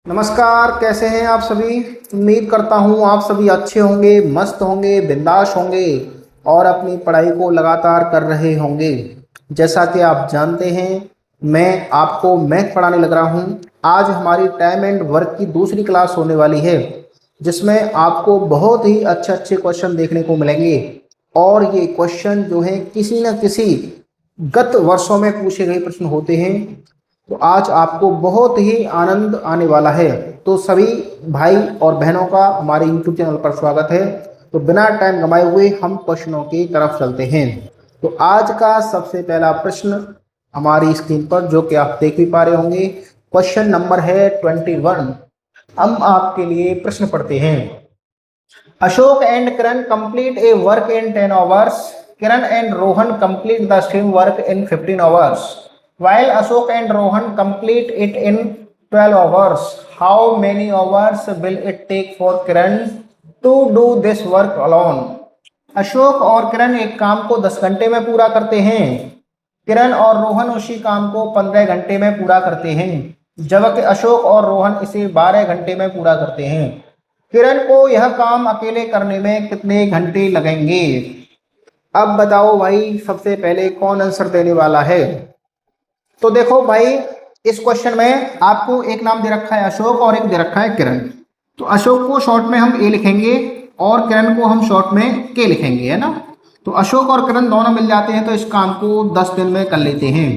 नमस्कार, कैसे हैं आप सभी। उम्मीद करता हूं आप सभी अच्छे होंगे, मस्त होंगे, बिंदास होंगे और अपनी पढ़ाई को लगातार कर रहे होंगे। जैसा कि आप जानते हैं, मैं आपको मैथ पढ़ाने लग रहा हूं। आज हमारी टाइम एंड वर्क की दूसरी क्लास होने वाली है, जिसमें आपको बहुत ही अच्छे अच्छे क्वेश्चन देखने को मिलेंगे। और ये क्वेश्चन जो है किसी न किसी गत वर्षों में पूछे गए प्रश्न होते हैं। तो आज आपको बहुत ही आनंद आने वाला है। तो सभी भाई और बहनों का हमारे YouTube चैनल पर स्वागत है। तो बिना टाइम गंवाए हुए हम क्वेश्चनों की तरफ चलते हैं। तो आज का सबसे पहला प्रश्न हमारी स्क्रीन पर, जो कि आप देख भी पा रहे होंगे, क्वेश्चन नंबर है 21। हम आपके लिए प्रश्न पढ़ते हैं। Ashok and Kiran complete A work in 10 hours. Kiran and Rohan complete the same work in 15 hours. While Ashok and Rohan complete it in 12 hours. How many hours will it take for Kiran to do this work alone? Ashok और किरण एक काम को 10 घंटे में पूरा करते हैं। किरण और रोहन उसी काम को 15 घंटे में पूरा करते हैं, जबकि अशोक और रोहन इसे 12 घंटे में पूरा करते हैं। किरण को यह काम अकेले करने में कितने घंटे लगेंगे? अब बताओ भाई, सबसे पहले कौन आंसर देने वाला है? तो देखो भाई, इस क्वेश्चन में आपको एक नाम दे रखा है अशोक और एक दे रखा है किरण। तो अशोक को शॉर्ट में हम ए लिखेंगे और किरण को हम शॉर्ट में के लिखेंगे, है ना। तो अशोक और किरण दोनों मिल जाते हैं, तो इस काम को 10 दिन में कर लेते हैं।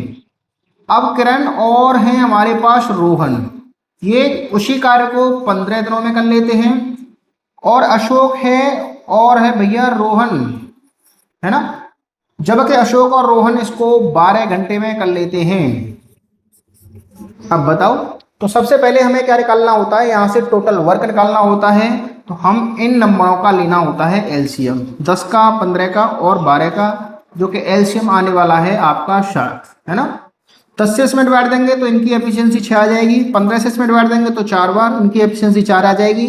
अब किरण और है हमारे पास रोहन, ये उसी कार्य को 15 दिनों में कर लेते हैं। और अशोक है और है भैया रोहन, है ना, जबकि अशोक और रोहन इसको 12 घंटे में कर लेते हैं। अब बताओ, तो सबसे पहले हमें क्या निकालना होता है? यहाँ से टोटल वर्क निकालना होता है। तो हम इन नंबरों का लेना होता है एलसीएम, 10 का, 15 का और 12 का, जो कि एलसीएम आने वाला है आपका 60, है ना। 10 से इसमें डिवाइड देंगे तो इनकी एफिशिएंसी 6 आ जाएगी। 15 से इसमें डिवाइड देंगे तो 4 बार, इनकी एफिशिएंसी 4 आ जाएगी।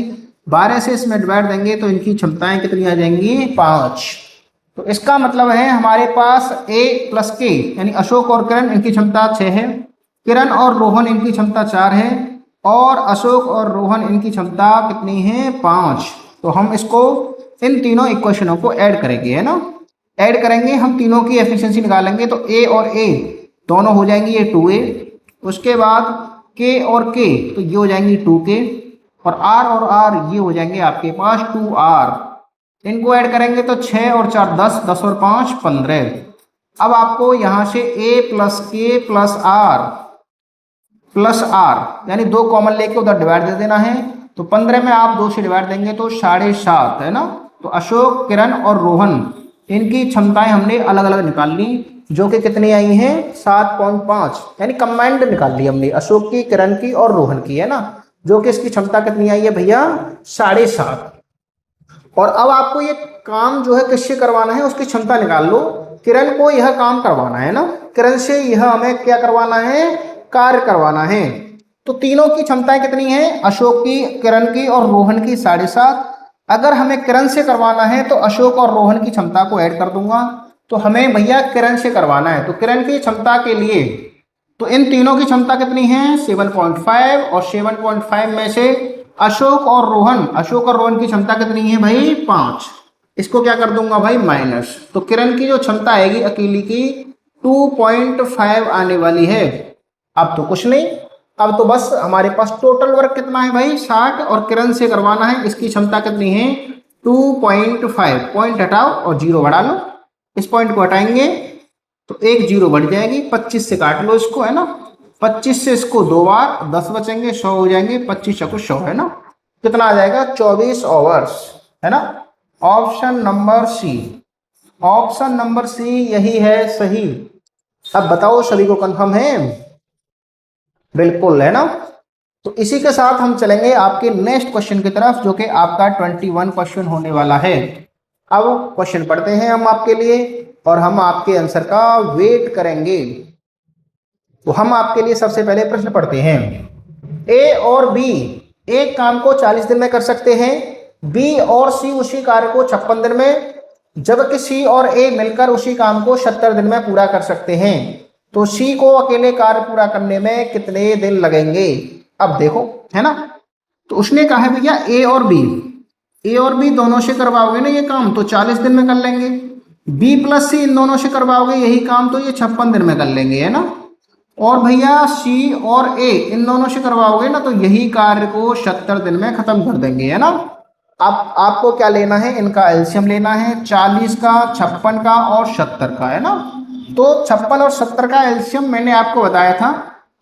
12 से इसमें डिवाइड देंगे तो इनकी क्षमताएं कितनी आ जाएंगी? 5। तो इसका मतलब है हमारे पास ए प्लस के यानी अशोक और किरण, इनकी क्षमता 6 है। किरण और रोहन इनकी क्षमता 4 है और अशोक और रोहन इनकी क्षमता कितनी है? 5। तो हम इसको इन तीनों इक्वेशनों को ऐड करेंगे, है ना। ऐड करेंगे, हम तीनों की एफिशिएंसी निकालेंगे। तो ए और ए दोनों हो जाएंगी ये 2a। उसके बाद के और के, तो ये हो जाएंगी 2k। और आर और आर ये हो जाएंगे आपके पास 2r। इनको ऐड करेंगे तो 6 और 4 10, 10 और 5 15। अब आपको यहाँ से a प्लस के प्लस आर यानी 2 कॉमन लेके उधर डिवाइड दे देना है। तो 15 में आप 2 से डिवाइड देंगे तो 7.5, है ना। तो अशोक, किरण और रोहन इनकी क्षमताएं हमने अलग अलग निकाल ली, जो कि कितनी आई हैं? 7.5, यानी कंबाइंड निकाल ली हमने अशोक की, किरण की और रोहन की, है ना। जो कि इसकी क्षमता कितनी आई है भैया? 7.5। और अब आपको ये काम जो है किससे करवाना है, उसकी क्षमता निकाल लो। किरण को यह काम करवाना है ना, किरण से यह हमें क्या करवाना है? कार्य करवाना है। तो तीनों की क्षमताएं कितनी हैं? अशोक की, किरण की और रोहन की 7.5। अगर हमें किरण से करवाना है तो अशोक और रोहन की क्षमता को ऐड कर दूंगा। तो हमें भैया किरण से करवाना है, तो किरण की क्षमता के लिए तो इन तीनों की क्षमता कितनी है? 7.5। और 7.5 में से अशोक और रोहन की क्षमता कितनी है भाई? 5। इसको क्या कर दूंगा भाई? माइनस। तो किरण की जो क्षमता आएगी अकेली की 2.5 आने वाली है। अब तो कुछ नहीं, अब तो बस हमारे पास टोटल वर्क कितना है भाई? 60। और किरण से करवाना है, इसकी क्षमता कितनी है? 2.5। पॉइंट हटाओ और 0 बढ़ा लो। इस पॉइंट को हटाएंगे तो एक 0 बढ़ जाएगी। 25 से काट लो इसको, है ना। 25 से इसको 2 बार 10 बचेंगे, 100 हो जाएंगे। 25 को 100, है ना। कितना आ जाएगा? 24 आवर्स, है ना। Option number C, option number C यही है सही। अब बताओ, सभी को कंफर्म है? बिल्कुल, है ना। तो इसी के साथ हम चलेंगे आपके नेक्स्ट क्वेश्चन की तरफ, जो कि आपका 21 क्वेश्चन होने वाला है। अब क्वेश्चन पढ़ते हैं हम आपके लिए और हम आपके आंसर का वेट करेंगे। तो हम आपके लिए सबसे पहले प्रश्न पढ़ते हैं। ए और बी एक काम को 40 दिन में कर सकते हैं। बी और सी उसी कार्य को 56 दिन में, जबकि सी और ए मिलकर उसी काम को 70 दिन में पूरा कर सकते हैं। तो सी को अकेले कार्य पूरा करने में कितने दिन लगेंगे? अब देखो, है ना, तो उसने कहा है भैया ए और बी दोनों से करवाओगे ना ये काम तो 40 दिन में कर लेंगे, बी प्लस सी इन दोनों से करवाओगे यही काम तो ये 56 दिन में कर लेंगे, है ना, और भैया सी और ए इन दोनों से करवाओगे ना तो यही कार्य को 70 दिन में खत्म कर देंगे, है ना। अब आपको क्या लेना है, इनका एलसीएम लेना है, 40 का, 56 का और 70 का, है ना। तो 56 और 70 का एलसीएम मैंने आपको बताया था,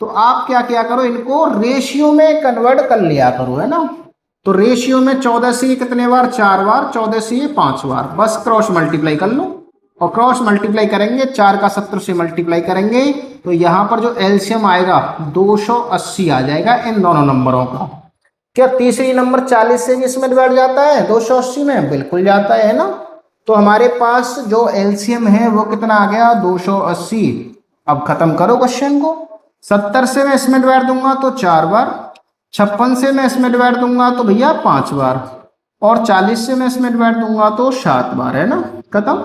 तो आप क्या किया करो, इनको रेशियो में कन्वर्ट कर लिया करो, है ना। तो रेशियो में 14 से कितने बार, 4 बार, 14 से 5 बार, बस क्रॉस मल्टीप्लाई कर लो, और क्रॉस मल्टीप्लाई करेंगे 4 का 70 से मल्टीप्लाई करेंगे तो यहाँ पर जो एलसीएम आएगा 280 आ जाएगा इन दोनों नंबरों का। क्या तीसरी नंबर 40 से भी इसमें डिवाइड जाता है 280 में, बिल्कुल जाता है ना। तो हमारे पास जो एलसीएम है वो कितना आ गया, 280। अब खत्म करो क्वेश्चन को, 70 से मैं इसमें डिवाइड दूंगा तो 4 बार, 56 से मैं इसमें डिवाइड दूंगा तो भैया 5 बार, और 40 से मैं इसमें डिवाइड दूंगा तो 7 बार, है ना, खत्म।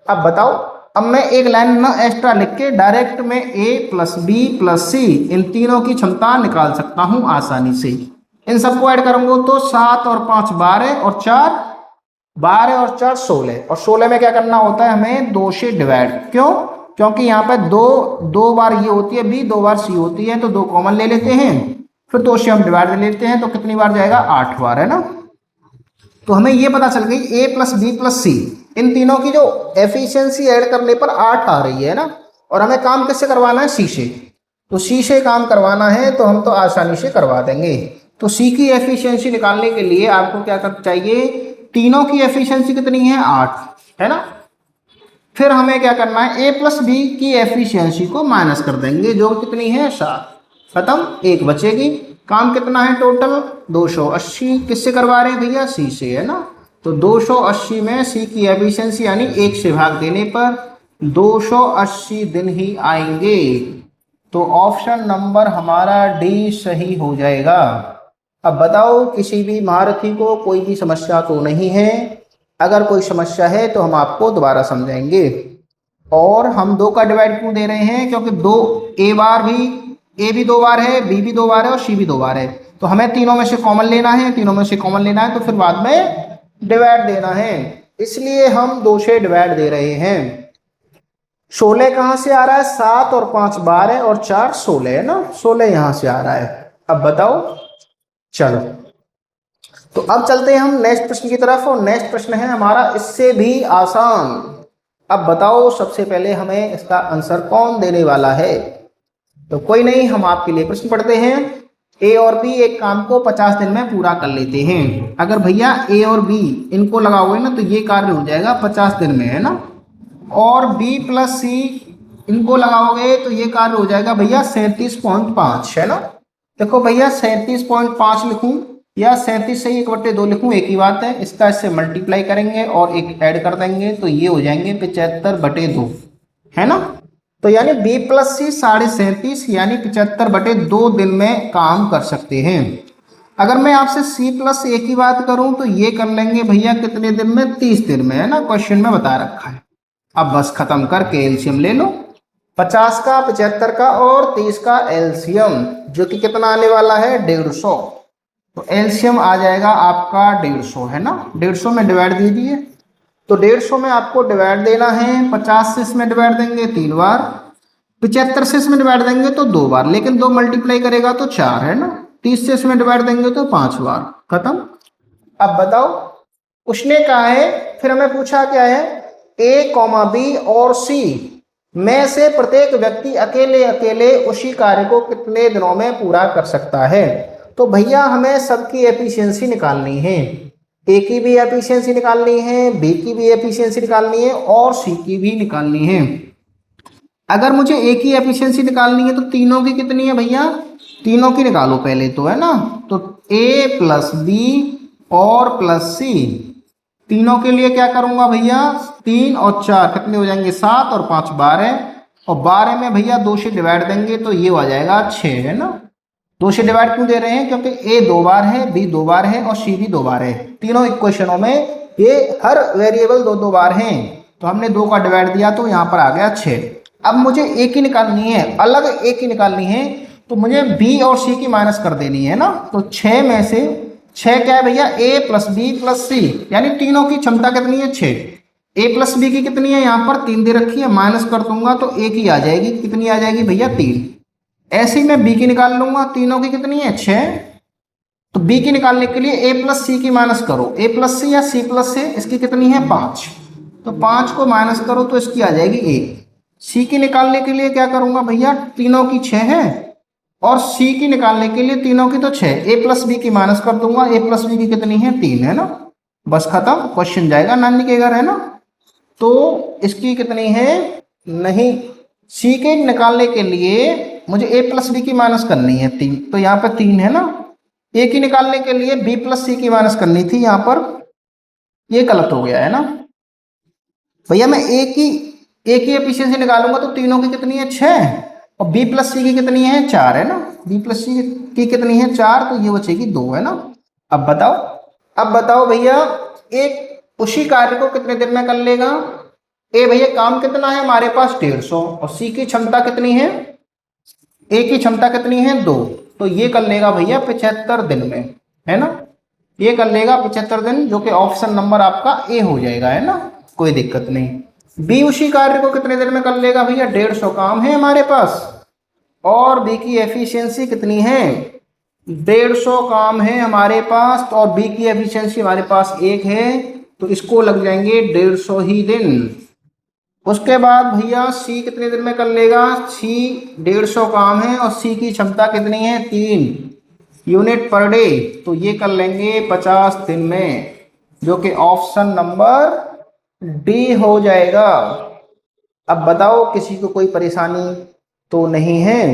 अब बताओ, अब मैं एक लाइन ना एक्स्ट्रा लिख के डायरेक्ट में ए प्लस बी प्लस सी इन तीनों की क्षमता निकाल सकता हूं आसानी से। इन सबको ऐड करूंगा तो 7 और 5 12 और 4 12 और 4 16, और 16 में क्या करना होता है हमें 2 से डिवाइड, क्यों, क्योंकि यहाँ पे दो बार ये होती है बी, 2 बार सी होती है, तो 2 कॉमन ले लेते हैं, फिर 2 से हम डिवाइड ले लेते हैं तो कितनी बार जाएगा 8 बार, है ना। तो हमें ये पता चल गई ए प्लस बी प्लस सी इन तीनों की जो एफिशिएंसी ऐड करने पर 8 आ रही है ना, और हमें काम किससे करवाना है, सी से। तो सी से काम करवाना है तो हम तो आसानी से करवा देंगे। तो सी की एफिशिएंसी निकालने के लिए आपको क्या करना चाहिए, तीनों की एफिशिएंसी कितनी है 8, है ना। फिर हमें क्या करना है, ए प्लस बी की एफिशिएंसी को माइनस कर देंगे जो कितनी है 7, खत्म, 1 बचेगी। काम कितना है टोटल 280, किससे करवा रहे हैं भैया, सी से, है ना। तो 280 में सी की एफिशिएंसी यानी 1 से भाग देने पर 280 दिन ही आएंगे। तो ऑप्शन नंबर हमारा डी सही हो जाएगा। अब बताओ, किसी भी महारथी को कोई भी समस्या तो नहीं है, अगर कोई समस्या है तो हम आपको दोबारा समझाएंगे। और हम 2 का डिवाइड क्यों दे रहे हैं, क्योंकि ए भी 2 बार है, बी भी 2 बार है और सी भी 2 बार है, तो हमें तीनों में से कॉमन लेना है, तीनों में से कॉमन लेना है तो फिर बाद में डिवाइड देना है, इसलिए हम 2 से डिवाइड दे रहे हैं। 16 कहां से आ रहा है, 7 और 5 12 और 4 16, है ना, 16 यहां से आ रहा है। अब बताओ, चलो तो अब चलते हैं हम नेक्स्ट प्रश्न की तरफ, और नेक्स्ट प्रश्न है हमारा इससे भी आसान। अब बताओ, सबसे पहले हमें इसका आंसर कौन देने वाला है, तो कोई नहीं, हम आपके लिए प्रश्न पढ़ते हैं। ए और बी एक काम को 50 दिन में पूरा कर लेते हैं। अगर भैया ए और बी इनको लगाओगे ना तो ये कार्य हो जाएगा 50 दिन में, है ना, और बी प्लस सी इनको लगाओगे तो ये कार्य हो जाएगा भैया 37.5, है ना। देखो भैया 37.5 लिखूं या 37 से 1/2 लिखूं एक ही बात है, इसका इससे मल्टीप्लाई करेंगे और एक ऐड कर देंगे तो ये हो जाएंगे 75/2, है ना। तो यानी बी प्लस सी 37.5 यानी 75/2 दिन में काम कर सकते हैं। अगर मैं आपसे सी प्लस ए की बात करूं तो ये कर लेंगे भैया कितने दिन में, 30 दिन में, है ना, क्वेश्चन में बता रखा है। अब बस खत्म करके एलसीएम ले लो, 50 का, 75 का और 30 का एलसीएम जो कि कितना आने वाला है 150। तो एलसीएम आ जाएगा आपका 150, है ना, 150 में डिवाइड दीजिए। तो 150 में आपको डिवाइड देना है, 50 से इसमें डिवाइड देंगे 3 बार, 75 से इसमें डिवाइड देंगे तो 2 बार, लेकिन 2 मल्टीप्लाई करेगा तो 4, है ना, 30 से इसमें डिवाइड देंगे तो 5 बार, खत्म। अब बताओ, उसने कहा है, फिर हमें पूछा क्या है, ए कॉमा बी और सी में से प्रत्येक व्यक्ति अकेले अकेले उसी कार्य को कितने दिनों में पूरा कर सकता है। तो भैया हमें सबकी एफिशिएंसी निकालनी है, ए की भी एफिशिएंसी निकालनी है, बी की भी एफिशिएंसी निकालनी है और सी की भी निकालनी है। अगर मुझे ए की एफिशिएंसी निकालनी है तो तीनों की कितनी है भैया, तीनों की निकालो पहले तो, है ना। तो ए प्लस बी और प्लस सी, तीनों के लिए क्या करूंगा भैया, 3 और 4 कितने हो जाएंगे 7 और 5 12, और 12 में भैया 2 से डिवाइड देंगे तो ये आ जाएगा 6, है ना। 2 से डिवाइड क्यों दे रहे हैं, क्योंकि ए 2 बार है, बी 2 बार है और सी भी 2 बार है, तीनों इक्वेशनों में ये हर वेरिएबल 2 बार हैं, तो हमने 2 का डिवाइड दिया तो यहाँ पर आ गया 6। अब मुझे ए की निकालनी है, अलग ए की निकालनी है, तो मुझे बी और सी की माइनस कर देनी है ना। तो 6 में से 6 क्या है भैया, ए प्लस बी प्लस सी, यानी तीनों की क्षमता कितनी है 6। ए प्लस बी की कितनी है, यहाँ पर 3 दे रखी है, माइनस कर दूंगा तो ए की आ जाएगी, कितनी आ जाएगी भैया 3। ऐसे ही मैं बी की निकाल लूंगा, तीनों की कितनी है 6। तो बी की निकालने के लिए ए प्लस सी की माइनस करो, ए प्लस सी या सी प्लस से, इसकी कितनी है 5। तो 5 को माइनस करो तो इसकी आ जाएगी 1। सी की निकालने के लिए क्या करूंगा भैया, तीनों की 6 है और सी की निकालने के लिए तीनों की तो 6, ए प्लस बी की माइनस कर दूंगा, ए प्लस बी की कितनी है 3, है ना। बस खत्म, क्वेश्चन जाएगा नानी के घर, है ना। तो इसकी कितनी है, नहीं, सी के निकालने के लिए मुझे ए प्लस बी की माइनस करनी है 3, तो यहाँ पर 3 है ना। ए की निकालने के लिए बी प्लस सी की माइनस करनी थी, यहाँ पर ये गलत हो गया है ना भैया। मैं ए की एफिशिएंसी निकालूंगा तो तीनों की कितनी है 6 और बी प्लस सी की कितनी है 4, है ना। बी प्लस सी की कितनी है 4, तो ये बचेगी 2, है ना। अब बताओ भैया, एक उसी कार्य को कितने दिन में कर लेगा। ए भैया काम कितना है हमारे पास 150 और सी की क्षमता कितनी है, ए की क्षमता कितनी है 2, तो ये कर लेगा भैया 75 दिन में, है ना। ये कर लेगा 75 दिन, जो कि ऑप्शन नंबर आपका ए हो जाएगा, है ना, कोई दिक्कत नहीं। बी उसी कार्य को कितने दिन में कर लेगा भैया, 150 काम है हमारे पास और बी की एफिशिएंसी कितनी है 150 काम है हमारे पास और बी की एफिशिएंसी हमारे पास 1 है, तो इसको लग जाएंगे 150 ही दिन। उसके बाद भैया सी कितने दिन में कर लेगा, सी 150 काम है और सी की क्षमता कितनी है 3 यूनिट पर डे, तो ये कर लेंगे 50 दिन में, जो कि ऑप्शन नंबर डी हो जाएगा। अब बताओ किसी को कोई परेशानी तो नहीं है।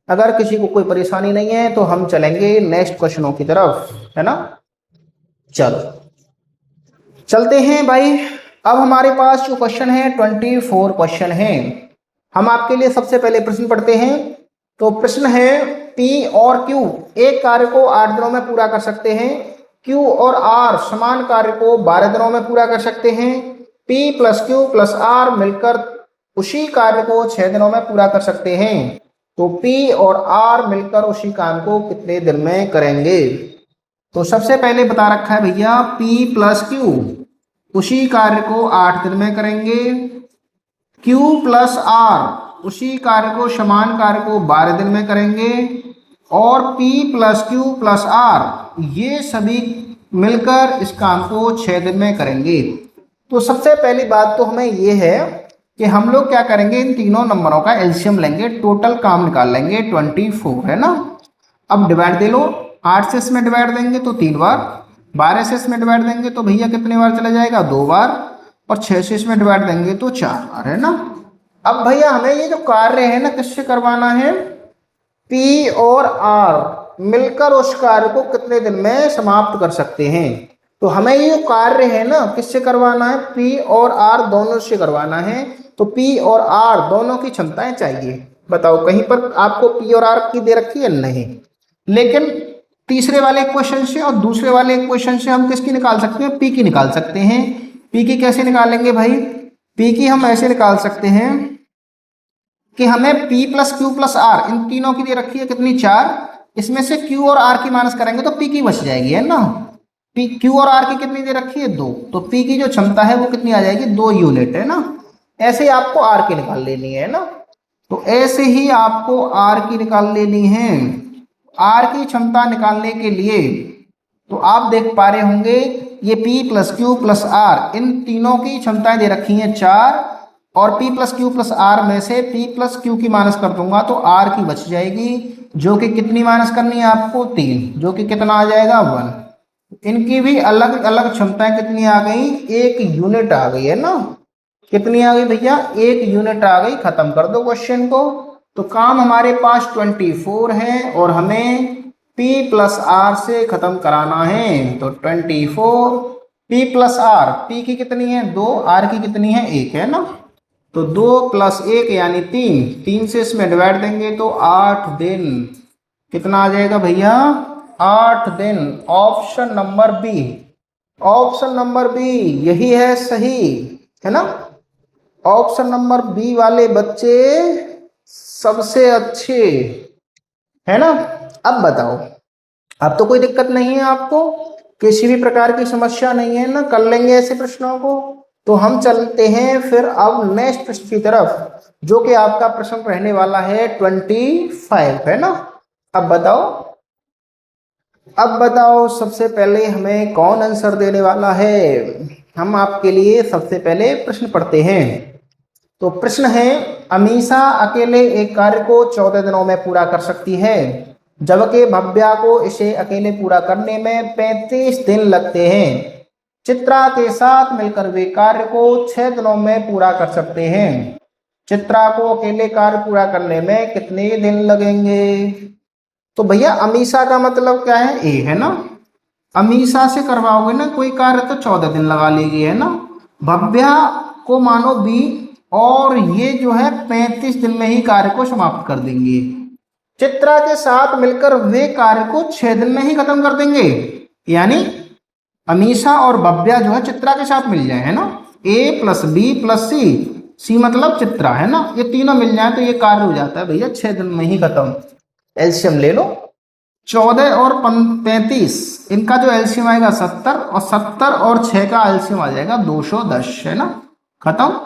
अगर किसी को कोई परेशानी नहीं है तो हम चलेंगे नेक्स्ट क्वेश्चनों की तरफ, है ना। चलो चलते हैं भाई। अब हमारे पास जो क्वेश्चन है 24 क्वेश्चन है। हम आपके लिए सबसे पहले प्रश्न पढ़ते हैं। तो प्रश्न है P और Q एक कार्य को 8 दिनों में पूरा कर सकते हैं, Q और R समान कार्य को 12 दिनों में पूरा कर सकते हैं, P plus Q plus R मिलकर उसी कार्य को 6 दिनों में पूरा कर सकते हैं। तो P और R मिलकर उसी काम को कितने दिन में करेंगे। तो सबसे पहले बता रखा है भैया P प्लस Q उसी कार्य को 8 दिन में करेंगे, Q प्लस R उसी कार्य को समान कार्य को 12 दिन में करेंगे और P plus Q plus R ये सभी मिलकर इस काम को 6 दिन में करेंगे। तो सबसे पहली बात तो हमें ये है कि हम लोग क्या करेंगे, इन तीनों नंबरों का एलसीएम लेंगे, टोटल काम निकाल लेंगे 24, है ना। अब डिवाइड दे लो, 8 से इसमें डिवाइड देंगे तो 3 बार, 12 से इसमें डिवाइड देंगे तो भैया कितने बार चला जाएगा 2 बार और 6 से इसमें डिवाइड देंगे तो 4 बार, है ना। अब भैया हमें ये जो कार्य है ना किससे करवाना है, P और R मिलकर उस कार्य को कितने दिन में समाप्त कर सकते हैं। तो हमें ये जो कार्य है ना किससे करवाना है, P और R दोनों से करवाना है। तो P और R दोनों की क्षमताएं चाहिए। बताओ कहीं पर आपको P और R की दे रखी है नहीं, लेकिन तीसरे वाले क्वेश्चन से और दूसरे वाले क्वेश्चन से हम किसकी निकाल सकते हैं, P की निकाल सकते हैं। P की कैसे निकालेंगे भाई, P की हम ऐसे निकाल सकते हैं कि हमें P plus Q plus R इन तीनों की दे रखी है कितनी 4, इसमें से Q और R की माइनस करेंगे तो P की बच जाएगी, है ना। Q और R की कितनी दे रखी है 2, तो P की जो क्षमता है वो कितनी आ जाएगी 2 यूनिट, है ना। ऐसे ही आपको R की निकाल लेनी है ना, तो ऐसे ही आपको R की निकाल लेनी है। R की क्षमता निकालने के लिए तो आप देख पा रहे होंगे ये P plus Q plus R इन तीनों की क्षमताएं दे रखी हैं 4 और P plus Q plus R में से P प्लस Q की माइनस कर दूंगा तो R की बच जाएगी, जो कि कितनी माइनस करनी है आपको 3, जो कि कितना आ जाएगा 1। इनकी भी अलग अलग क्षमताएं कितनी आ गई, 1 यूनिट आ गई, है ना। कितनी आ गई भैया 1 यूनिट आ गई। खत्म कर दो क्वेश्चन को। तो काम हमारे पास 24 है और हमें P प्लस R से खत्म कराना है। तो 24 P प्लस R, P की कितनी है 2, R की कितनी है 1, है ना। तो 2 प्लस 1 यानी 3, 3 से इसमें डिवाइड देंगे तो 8 दिन, कितना आ जाएगा भैया 8 दिन। Option number B, option number B यही है सही, है ना। ऑप्शन नंबर बी वाले बच्चे सबसे अच्छे है ना। अब बताओ, अब तो कोई दिक्कत नहीं है आपको, किसी भी प्रकार की समस्या नहीं है ना, कर लेंगे ऐसे प्रश्नों को। तो हम चलते हैं फिर अब नेक्स्ट प्रश्न की तरफ, जो कि आपका प्रश्न रहने वाला है 25, है ना। अब बताओ, अब बताओ सबसे पहले हमें कौन आंसर देने वाला है। हम आपके लिए सबसे पहले प्रश्न पढ़ते हैं। तो प्रश्न है, अमीषा अकेले एक कार्य को 14 दिनों में पूरा कर सकती है, जबकि भव्या को इसे अकेले पूरा करने में 35 दिन लगते हैं। चित्रा के साथ मिलकर वे कार्य को 6 दिनों में पूरा कर सकते हैं। चित्रा को अकेले कार्य पूरा करने में कितने दिन लगेंगे। तो भैया अमीषा का मतलब क्या है, ए है ना। अमीषा से करवाओगे ना कोई कार्य तो 14 दिन लगा लेगी, है ना। भव्या को मानो बी, और ये जो है 35 दिन में ही कार्य को समाप्त कर देंगे। चित्रा के साथ मिलकर वे कार्य को 6 दिन में ही खत्म कर देंगे, यानी अमीषा और भव्या जो है चित्रा के साथ मिल जाए, है ना। ए प्लस बी प्लस सी, सी मतलब चित्रा, है ना, ये तीनों मिल जाए तो ये कार्य हो जाता है भैया 6 दिन में ही खत्म। एलसीएम ले लो, 14 और 35, इनका जो एलसीएम आएगा 70, और 70 और 6 का एलसीएम आ जाएगा 210, है ना, खत्म।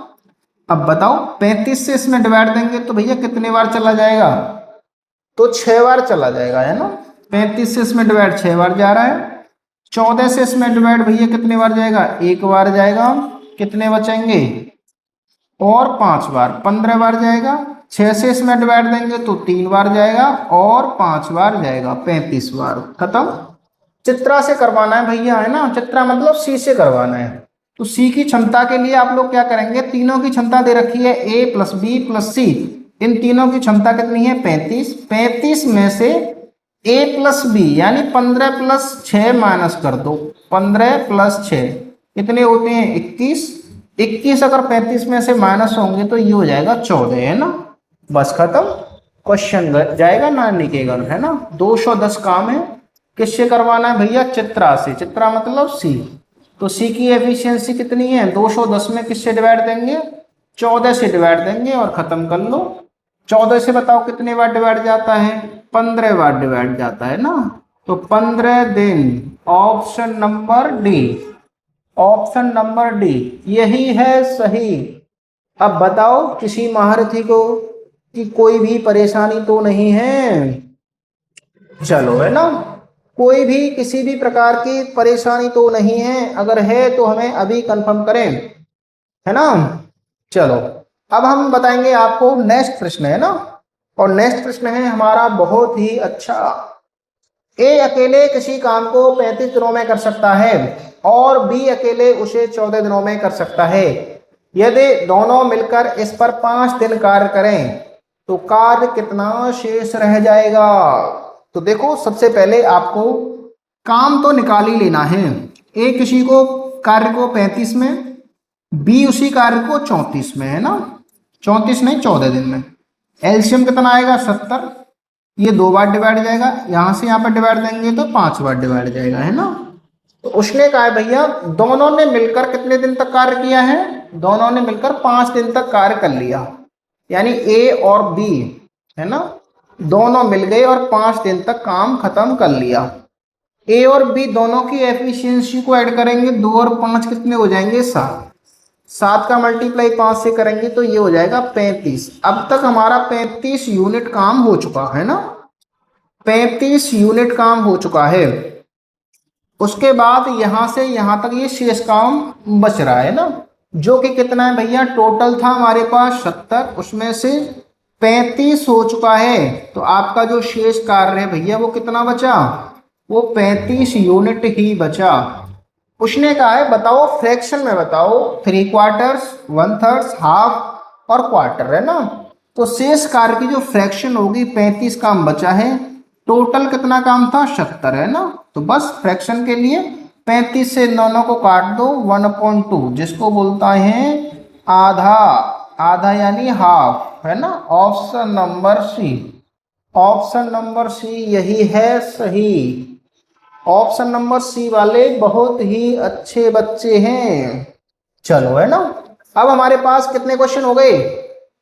अब बताओ 35 से इसमें डिवाइड देंगे तो भैया कितने बार चला जाएगा, तो 6 बार चला जाएगा, है ना। 35 से इसमें डिवाइड 6 बार जा रहा है। 14 से इसमें डिवाइड भैया कितने बार जाएगा, 1 बार जाएगा, कितने बचेंगे, और 5 बार, 15 बार जाएगा। 6 से इसमें डिवाइड देंगे तो 3 बार जाएगा, और 5 बार जाएगा, 35 बार, खत्म। चित्रा से करवाना है भैया, है ना, चित्रा मतलब सी से करवाना है। तो सी की क्षमता के लिए आप लोग क्या करेंगे, तीनों की क्षमता दे रखी है ए प्लस बी प्लस सी, इन तीनों की क्षमता कितनी है 35, 35 में से ए प्लस बी यानी 15 प्लस 6 माइनस कर दो, 15 प्लस 6 कितने होते हैं 21, 21 अगर 35 में से माइनस होंगे तो ये हो जाएगा 14, है ना, बस खत्म, क्वेश्चन जाएगा नानी के घर, है ना। 210 काम है, किससे करवाना है भैया, चित्रा से, चित्रा मतलब सी। तो सी की एफिशिएंसी कितनी है, 210 में किससे डिवाइड देंगे, 14 से डिवाइड देंगे और खत्म कर लो। 14 से बताओ कितने बार डिवाइड जाता है, 15 बार डिवाइड जाता है ना, तो 15 दिन, option number D, option number D यही है सही। अब बताओ किसी महारथी को कि कोई भी परेशानी तो नहीं है, चलो, है ना, कोई भी किसी भी प्रकार की परेशानी तो नहीं है, अगर है तो हमें अभी कंफर्म करें, है ना। चलो अब हम बताएंगे आपको नेक्स्ट प्रश्न, है ना, और नेक्स्ट प्रश्न है हमारा बहुत ही अच्छा। ए अकेले किसी काम को 35 दिनों में कर सकता है और बी अकेले उसे 14 दिनों में कर सकता है। यदि दोनों मिलकर इस पर 5 दिन कार्य करें तो कार्य कितना शेष रह जाएगा। तो देखो सबसे पहले आपको काम तो निकाल ही लेना है। ए किसी को कार्य को 35 में, बी उसी कार्य को 34 में, है ना, 34 नहीं 14 दिन में। एलसीएम कितना आएगा 70, ये 2 बार डिवाइड जाएगा, यहां से यहां पर डिवाइड देंगे तो 5 बार डिवाइड जाएगा, है ना। तो उसने कहा है भैया दोनों ने मिलकर कितने दिन तक कार्य किया है, दोनों ने मिलकर 5 दिन तक कार्य कर लिया, यानी ए और बी, है ना, दोनों मिल गए और 5 दिन तक काम खत्म कर लिया। ए और बी दोनों की एफिशिएंसी को ऐड करेंगे, 2 और 5 कितने हो जाएंगे 7, 7 का मल्टीप्लाई 5 से करेंगे तो ये हो जाएगा 35। अब तक हमारा 35 यूनिट काम हो चुका है ना, 35 यूनिट काम हो चुका है। उसके बाद यहां से यहां तक ये शेष काम बच रहा है ना, जो कि कितना है भैया, टोटल था हमारे पास 70, उसमें से 35 हो चुका है। तो आपका जो शेष कार्य है भैया वो कितना बचा, वो 35 यूनिट ही बचा। उसने कहा है बताओ फ्रैक्शन में बताओ, 3/4, 1/3, हाफ और क्वार्टर, है ना। तो शेष कार्य की जो फ्रैक्शन होगी 35 काम बचा है, टोटल कितना काम था 70, है ना। तो बस फ्रैक्शन के लिए 35 से दोनों को काट दो, 1/2 जिसको बोलता है आधा, आधा यानी हाफ, है ना। Option number C, option number C यही है सही। ऑप्शन नंबर सी वाले बहुत ही अच्छे बच्चे हैं, चलो, है ना। अब हमारे पास कितने क्वेश्चन हो गए,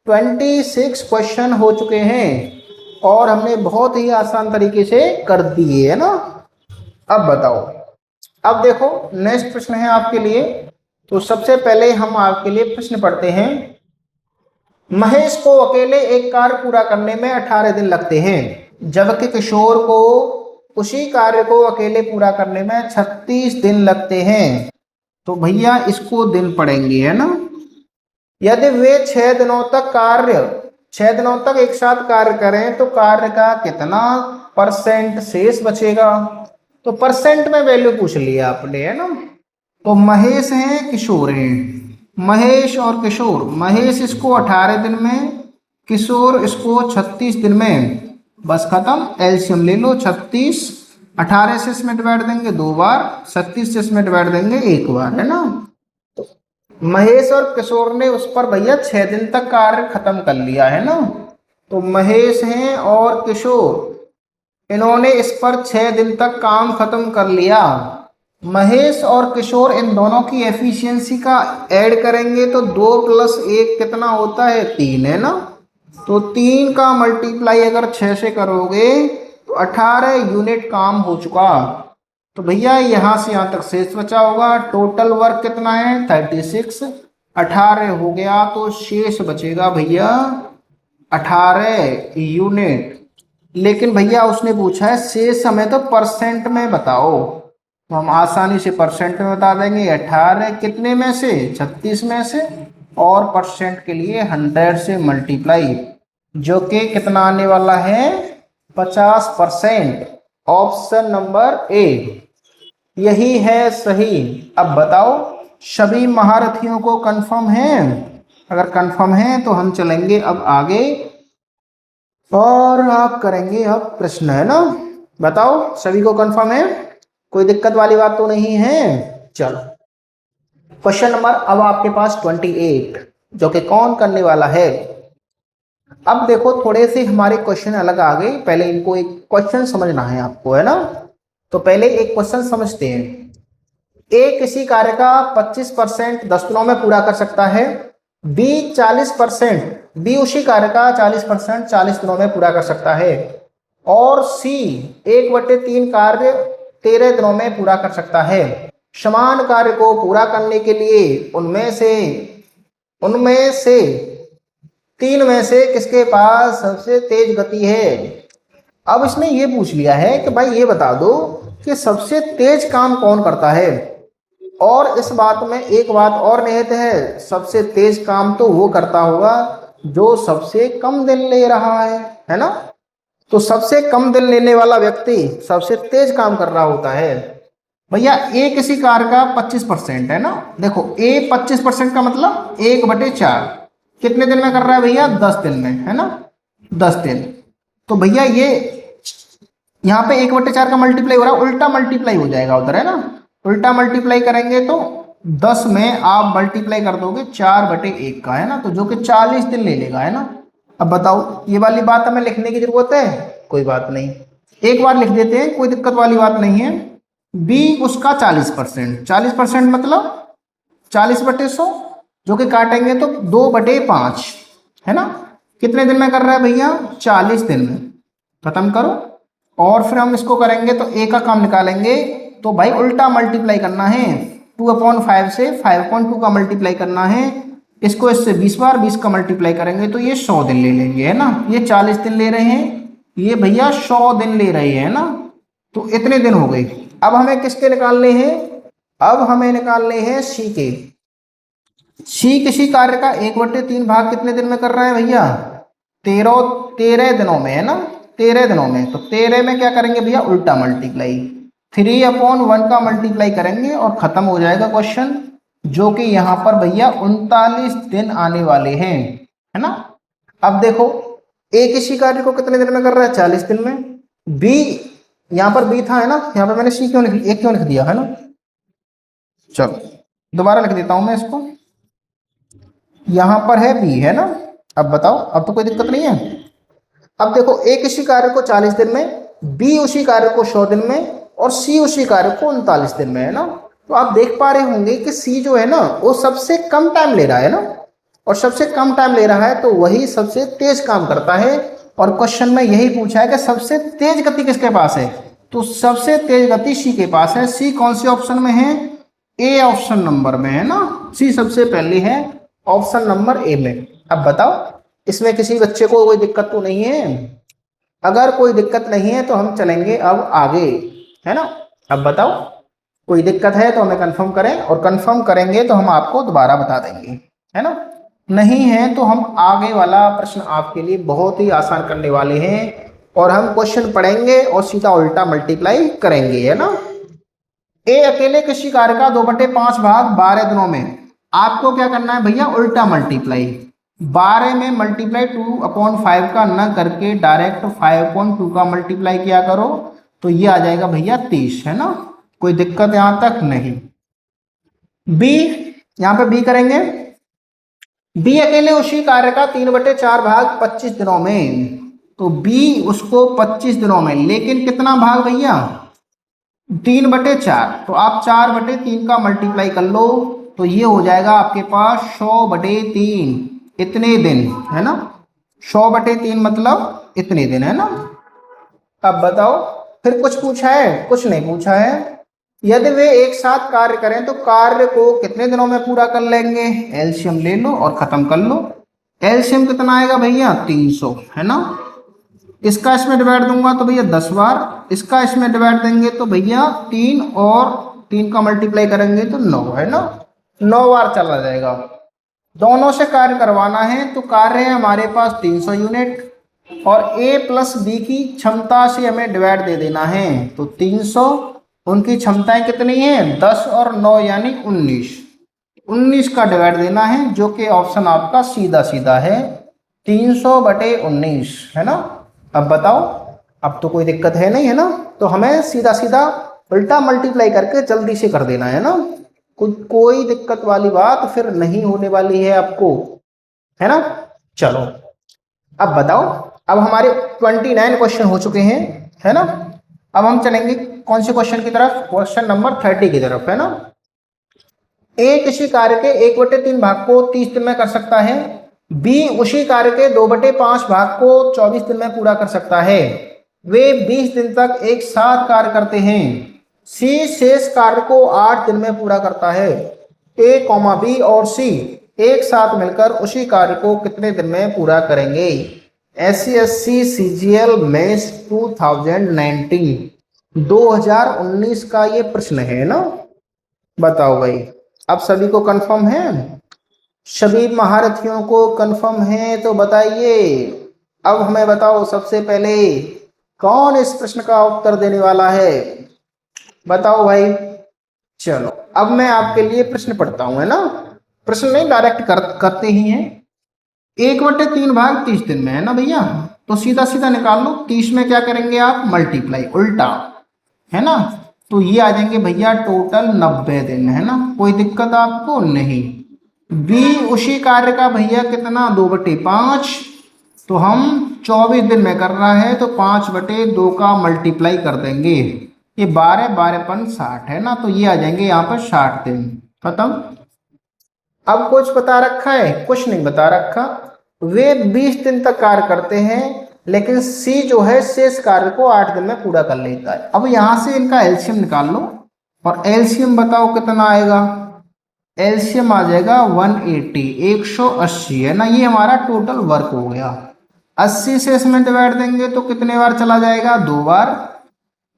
26 क्वेश्चन हो चुके हैं। और हमने बहुत ही आसान तरीके से कर दिए है ना। अब बताओ, अब देखो नेक्स्ट प्रश्न है आपके लिए। तो सबसे पहले हम आपके लिए प्रश्न पढ़ते हैं। महेश को अकेले एक कार्य पूरा करने में 18 दिन लगते हैं, जबकि किशोर को उसी कार्य को अकेले पूरा करने में 36 दिन लगते हैं। तो भैया इसको दिन पढ़ेंगे है ना। यदि वे 6 दिनों तक एक साथ कार्य करें तो कार्य का कितना परसेंट शेष बचेगा। तो परसेंट में वैल्यू पूछ लिया आपने है ना। तो महेश है किशोर है, महेश और किशोर, महेश इसको 18 दिन में, किशोर इसको 36 दिन में। बस खत्म, एलसीएम ले लो। 36 18 से इसमें डिवाइड देंगे 2 बार, 36 से इसमें डिवाइड देंगे 1 बार है ना। तो महेश और किशोर ने उस पर भैया 6 दिन तक कार्य खत्म कर लिया है ना। तो महेश हैं और किशोर, इन्होंने इस पर 6 दिन तक काम खत्म कर लिया। महेश और किशोर इन दोनों की एफिशिएंसी का ऐड करेंगे तो 2 + 1 कितना होता है, 3 है ना। तो 3 का मल्टीप्लाई अगर 6 से करोगे तो 18 यूनिट काम हो चुका। तो भैया यहाँ से यहाँ तक शेष बचा होगा। टोटल वर्क कितना है, 36, 18 हो गया तो शेष बचेगा भैया 18 यूनिट। लेकिन भैया उसने पूछा है शेष समय तो परसेंट में बताओ। तो हम आसानी से परसेंट में बता देंगे। 18 कितने में से, 36 में से, और परसेंट के लिए 100 से मल्टीप्लाई, जो कि कितना आने वाला है, 50%। ऑप्शन नंबर ए यही है सही। अब बताओ सभी महारथियों को कंफर्म है। अगर कंफर्म है तो हम चलेंगे अब आगे और आप करेंगे अब प्रश्न है ना। बताओ सभी को कंफर्म है, कोई दिक्कत वाली बात तो नहीं है। चलो क्वेश्चन नंबर अब आपके पास 28, जो कि कौन करने वाला है। अब देखो थोड़े से हमारे क्वेश्चन अलग आ गए, पहले इनको एक क्वेश्चन समझना है आपको है ना। तो पहले एक क्वेश्चन समझते हैं। ए किसी कार्य का 25% 10 दिनों में पूरा कर सकता है। बी 40%, बी उसी कार्य का 40% 40 दिनों में पूरा कर सकता है। और सी 1/3 कार्य 13 दिनों में पूरा कर सकता है। समान कार्य को पूरा करने के लिए उनमें से 3 में से किसके पास सबसे तेज गति है। अब इसने ये पूछ लिया है कि भाई ये बता दो कि सबसे तेज काम कौन करता है। और इस बात में एक बात और निहित है, सबसे तेज काम तो वो करता होगा जो सबसे कम दिन ले रहा है ना। तो सबसे कम दिन लेने वाला व्यक्ति सबसे तेज काम कर रहा होता है। भैया ए किसी कार्य का 25% है ना। देखो ए 25% का मतलब 1/4 कितने दिन में कर रहा है भैया, 10 दिन में है ना, 10 दिन। तो भैया ये यहाँ पे 1/4 का मल्टीप्लाई हो रहा है, उल्टा मल्टीप्लाई हो जाएगा उधर है ना। उल्टा मल्टीप्लाई करेंगे तो 10 में आप मल्टीप्लाई कर दोगे 4/1 का है ना, तो जो कि 40 दिन ले लेगा है ना। अब बताओ ये वाली बात हमें लिखने की जरूरत है, कोई बात नहीं, एक बार लिख देते हैं, कोई दिक्कत वाली बात नहीं है। बी उसका 40%, 40% मतलब 40/100, जो कि काटेंगे तो 2/5 है ना। कितने दिन में कर रहा है भैया, 40 दिन में। खत्म करो और फिर हम इसको करेंगे तो ए का काम निकालेंगे। तो भाई उल्टा मल्टीप्लाई करना है, 2/5 से 5.2 का मल्टीप्लाई करना है। इसको इससे 20 बार 20 का मल्टीप्लाई करेंगे तो ये 100 दिन ले लेंगे है ना। ये 40 दिन ले रहे हैं, ये भैया 100 दिन ले रहे हैं ना। तो इतने दिन हो गए। अब हमें किसके निकालने हैं, अब हमें निकालने हैं सी के। सी किसी कार्य का 1/3 भाग कितने दिन में कर रहा है भैया, 13 दिनों में है ना, 13 दिनों में। तो 13 में क्या करेंगे भैया, उल्टा मल्टीप्लाई, 3/1 का मल्टीप्लाई करेंगे और खत्म हो जाएगा क्वेश्चन। जो कि यहाँ पर भैया 39 दिन आने वाले हैं है ना। अब देखो ए किसी कार्य को कितने दिन में कर रहा है, 40 दिन में। बी यहाँ पर बी था है ना, यहाँ पर मैंने सी क्यों लिख दिया है ना। चलो दोबारा लिख देता हूं मैं इसको, यहाँ पर है बी है ना। अब बताओ, अब तो कोई दिक्कत नहीं है। अब देखो ए किसी कार्य को 40 दिन में, बी उसी कार्य को 100 दिन में, और सी उसी कार्य को 39 दिन में है ना। तो आप देख पा रहे होंगे कि सी जो है ना वो सबसे कम टाइम ले रहा है ना, और सबसे कम टाइम ले रहा है तो वही सबसे तेज काम करता है। और क्वेश्चन में यही पूछा है कि सबसे तेज गति किसके पास है, तो सबसे तेज गति सी के पास है। सी कौन से ऑप्शन में है, ए ऑप्शन नंबर में है ना, सी सबसे पहले है ऑप्शन नंबर ए में। अब बताओ इसमें किसी बच्चे को कोई दिक्कत तो नहीं है, अगर कोई दिक्कत नहीं है तो हम चलेंगे अब आगे, है ना। अब बताओ कोई दिक्कत है तो हमें कंफर्म करें, और कंफर्म करेंगे तो हम आपको दोबारा बता देंगे, है ना। नहीं है तो हम आगे वाला प्रश्न आपके लिए बहुत ही आसान करने वाले हैं, और हम क्वेश्चन पढ़ेंगे और सीधा उल्टा मल्टीप्लाई करेंगे, है ना। ए अकेले किसी कार्य का 2/5 भाग 12 दिनों में, आपको क्या करना है भैया, उल्टा मल्टीप्लाई। 12 में मल्टीप्लाई 2/5 का न करके डायरेक्ट 5/2 का मल्टीप्लाई किया करो, तो ये आ जाएगा भैया 30, है ना। कोई दिक्कत यहां तक नहीं। बी, यहां पे बी करेंगे। बी अकेले उसी कार्य का 3/4 भाग 25 दिनों में, तो बी उसको 25 दिनों में, लेकिन कितना भाग भैया, 3/4, तो आप 4/3 का मल्टीप्लाई कर लो, तो ये हो जाएगा आपके पास 100/3, इतने दिन, है ना। 100/3 मतलब इतने दिन, है ना। अब बताओ फिर कुछ पूछा है, कुछ नहीं पूछा है। यदि वे एक साथ कार्य करें तो कार्य को कितने दिनों में पूरा कर लेंगे, एलसीएम ले लो और खत्म कर लो। एलसीएम कितना आएगा भैया, 300, है ना। इसका इसमें डिवाइड दूंगा तो भैया 10 बार, इसका इसमें डिवाइड देंगे तो भैया 3, और 3 का मल्टीप्लाई करेंगे तो 9, है ना। 9 बार चला जाएगा। दोनों से कार्य करवाना है तो कार्य है हमारे पास 300 यूनिट, और ए प्लस बी की क्षमता से हमें डिवाइड दे देना है, तो 300, उनकी क्षमताएं कितनी हैं, 10 और 9 यानी 19 का डिवाइड देना है, जो कि ऑप्शन आपका सीधा सीधा है 300/19, है ना। अब बताओ, अब तो कोई दिक्कत है नहीं, है ना, तो हमें सीधा सीधा उल्टा मल्टीप्लाई करके जल्दी से कर देना है ना, कोई दिक्कत वाली बात फिर नहीं होने वाली है आपको, है ना। चलो अब बताओ, अब हमारे 29 क्वेश्चन हो चुके हैं, है ना। अब हम चलेंगे कौन से क्वेश्चन की तरफ, क्वेश्चन नंबर 30 की तरफ, है ना। ए किसी कार्य के 1/3 भाग को 30 दिन में कर सकता है, बी उसी कार्य के 2/5 भाग को 24 दिन में पूरा कर सकता है, वे 20 दिन तक एक साथ कार्य करते हैं, सी शेष कार्य को 8 दिन में पूरा करता है। ए, बी और सी एक साथ मिलकर उसी कार्य को कितने दिन में पूरा करेंगे। SCSC CGL मेंस 2019 का ये प्रश्न है ना। बताओ भाई, अब सभी को कंफर्म है, सभी महारथियों को कंफर्म है तो बताइए। अब हमें बताओ सबसे पहले कौन इस प्रश्न का उत्तर देने वाला है, बताओ भाई। चलो अब मैं आपके लिए प्रश्न पढ़ता हूं, है ना, प्रश्न नहीं डायरेक्ट करते ही हैं। 1/3 भाग 30 दिन में, है ना भैया, तो सीधा सीधा निकाल लो। 30 में क्या करेंगे आप, मल्टीप्लाई, उल्टा, है ना, तो ये आ जाएंगे भैया टोटल 90 दिन, है ना, कोई दिक्कत आपको नहीं। बी उसी कार्य का भैया कितना, 2/5, तो हम 24 दिन में कर रहा है तो 5/2 का मल्टीप्लाई कर देंगे, ये 12 12 60, है ना, तो ये आ जाएंगे यहाँ पर 60 दिन, खत्म। अब कुछ बता रखा है, कुछ नहीं बता रखा। वे 20 दिन तक कार्य करते हैं, लेकिन सी जो है शेष कार्य को 8 दिन में पूरा कर लेता है। अब यहां से इनका एलसीएम निकाल लो, और एलसीएम बताओ कितना आएगा, एलसीएम आ जाएगा 180, 180, है ना, ये हमारा टोटल वर्क हो गया। 80 से इसमें डिवाइड देंगे तो कितने बार चला जाएगा, 2 बार,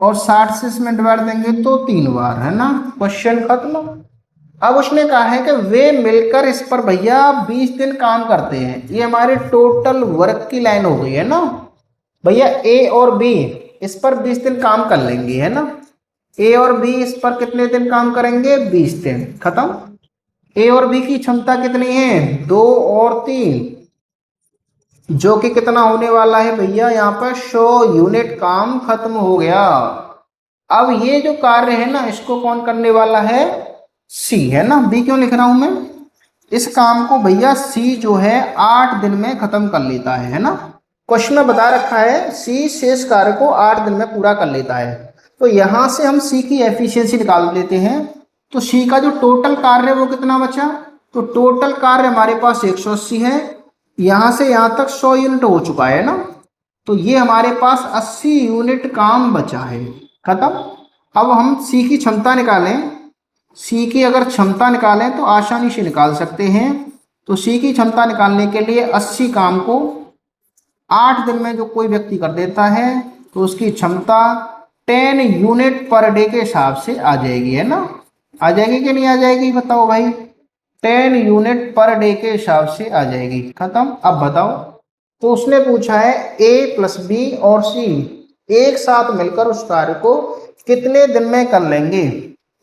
और 60 से इसमें डिवाइड देंगे तो 3 बार, है ना, क्वेश्चन खत्म। अब उसने कहा है कि वे मिलकर इस पर भैया 20 दिन काम करते हैं, ये हमारे टोटल वर्क की लाइन हो गई, है ना भैया। ए और बी इस पर 20 दिन काम कर लेंगे, है ना, ए और बी इस पर कितने दिन काम करेंगे, 20 दिन, खत्म। ए और बी की क्षमता कितनी है, 2 और 3, जो कि कितना होने वाला है भैया, यहाँ पर 100 यूनिट, काम खत्म हो गया। अब ये जो कार्य है ना, इसको कौन करने वाला है, सी, है ना, बी क्यों लिख रहा हूं मैं, इस काम को भैया सी जो है 8 दिन में खत्म कर लेता है ना। क्वेश्चन में बता रखा है सी शेष कार्य को 8 दिन में पूरा कर लेता है, तो यहां से हम सी की एफिशिएंसी निकाल लेते हैं। तो सी का जो टोटल कार्य है वो कितना बचा, तो टोटल कार्य हमारे पास 180 है, यहां से यहां तक 100 यूनिट हो चुका है ना, तो ये हमारे पास 80 यूनिट काम बचा है। खत्म। अब हम सी की क्षमता निकालें। सी की अगर क्षमता निकालें तो आसानी से निकाल सकते हैं। तो सी की क्षमता निकालने के लिए 80 काम को 8 दिन में जो कोई व्यक्ति कर देता है तो उसकी क्षमता 10 यूनिट पर डे के हिसाब से आ जाएगी, है ना। आ जाएगी कि नहीं आ जाएगी बताओ भाई। 10 यूनिट पर डे के हिसाब से आ जाएगी। खत्म। अब बताओ, तो उसने पूछा है ए प्लस बी और सी एक साथ मिलकर उस कार्य को कितने दिन में कर लेंगे।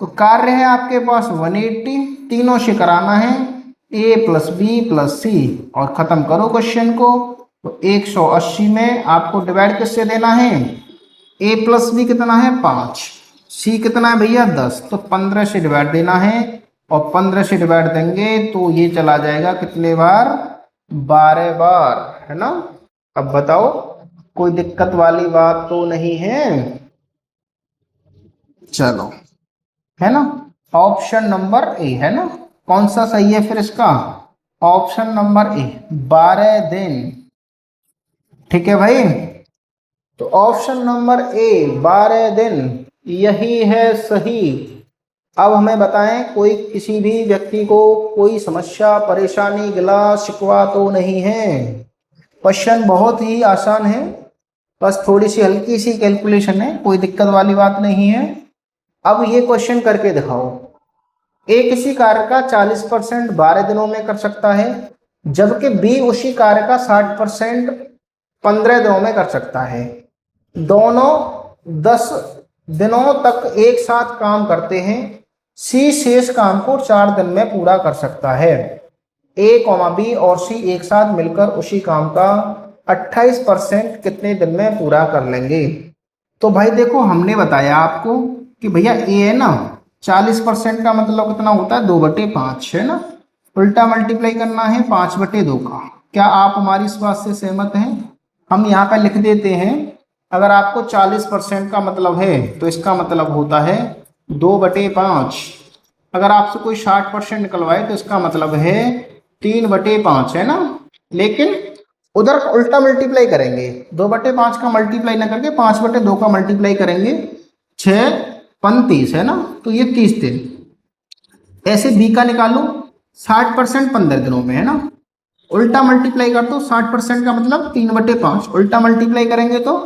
तो कार्य है आपके पास 180, तीनों से कराना है ए प्लस बी प्लस सी और खत्म करो क्वेश्चन को। तो 180 में आपको डिवाइड किससे देना है, ए प्लस बी कितना है 5, सी कितना है भैया 10, तो 15 से डिवाइड देना है और 15 से डिवाइड देंगे तो ये चला जाएगा कितने बार, 12 बार, है ना। अब बताओ कोई दिक्कत वाली बात तो नहीं है। चलो, है ना। ऑप्शन नंबर ए है ना। कौन सा सही है फिर इसका, ऑप्शन नंबर ए 12 दिन। ठीक है भाई, तो ऑप्शन नंबर ए 12 दिन यही है सही। अब हमें बताएं कोई किसी भी व्यक्ति को कोई समस्या परेशानी गिला शिकवा तो नहीं है। क्वेश्चन बहुत ही आसान है, बस थोड़ी सी हल्की सी कैलकुलेशन है, कोई दिक्कत वाली बात नहीं है। अब ये क्वेश्चन करके दिखाओ। ए किसी कार्य का 40% 12 दिनों में कर सकता है, जबकि बी उसी कार्य का 60% 15 दिनों में कर सकता है। दोनों 10 दिनों तक एक साथ काम करते हैं। सी शेष काम को 4 दिन में पूरा कर सकता है। ए कॉमा बी और सी एक साथ मिलकर उसी काम का 28% कितने दिन में पूरा कर लेंगे। तो भाई देखो, हमने बताया आपको कि भैया ए है ना, 40% का मतलब कितना होता है 2/5, है ना। उल्टा मल्टीप्लाई करना है 5/2 का। क्या आप हमारी इस बात से सहमत हैं। हम यहाँ पे लिख देते हैं, अगर आपको 40% का मतलब है तो इसका मतलब होता है 2/5। अगर आपसे कोई 60% निकलवाए तो इसका मतलब है 3/5, है ना। लेकिन उधर उल्टा मल्टीप्लाई करेंगे, 2/5 का मल्टीप्लाई ना करके 5/2 का मल्टीप्लाई करेंगे। 6 35, है ना, तो ये 30 दिन। ऐसे बी का निकालो, 60% 15 दिनों में, है ना। उल्टा मल्टीप्लाई कर दो, 60% का मतलब 3/5, उल्टा मल्टीप्लाई करेंगे तो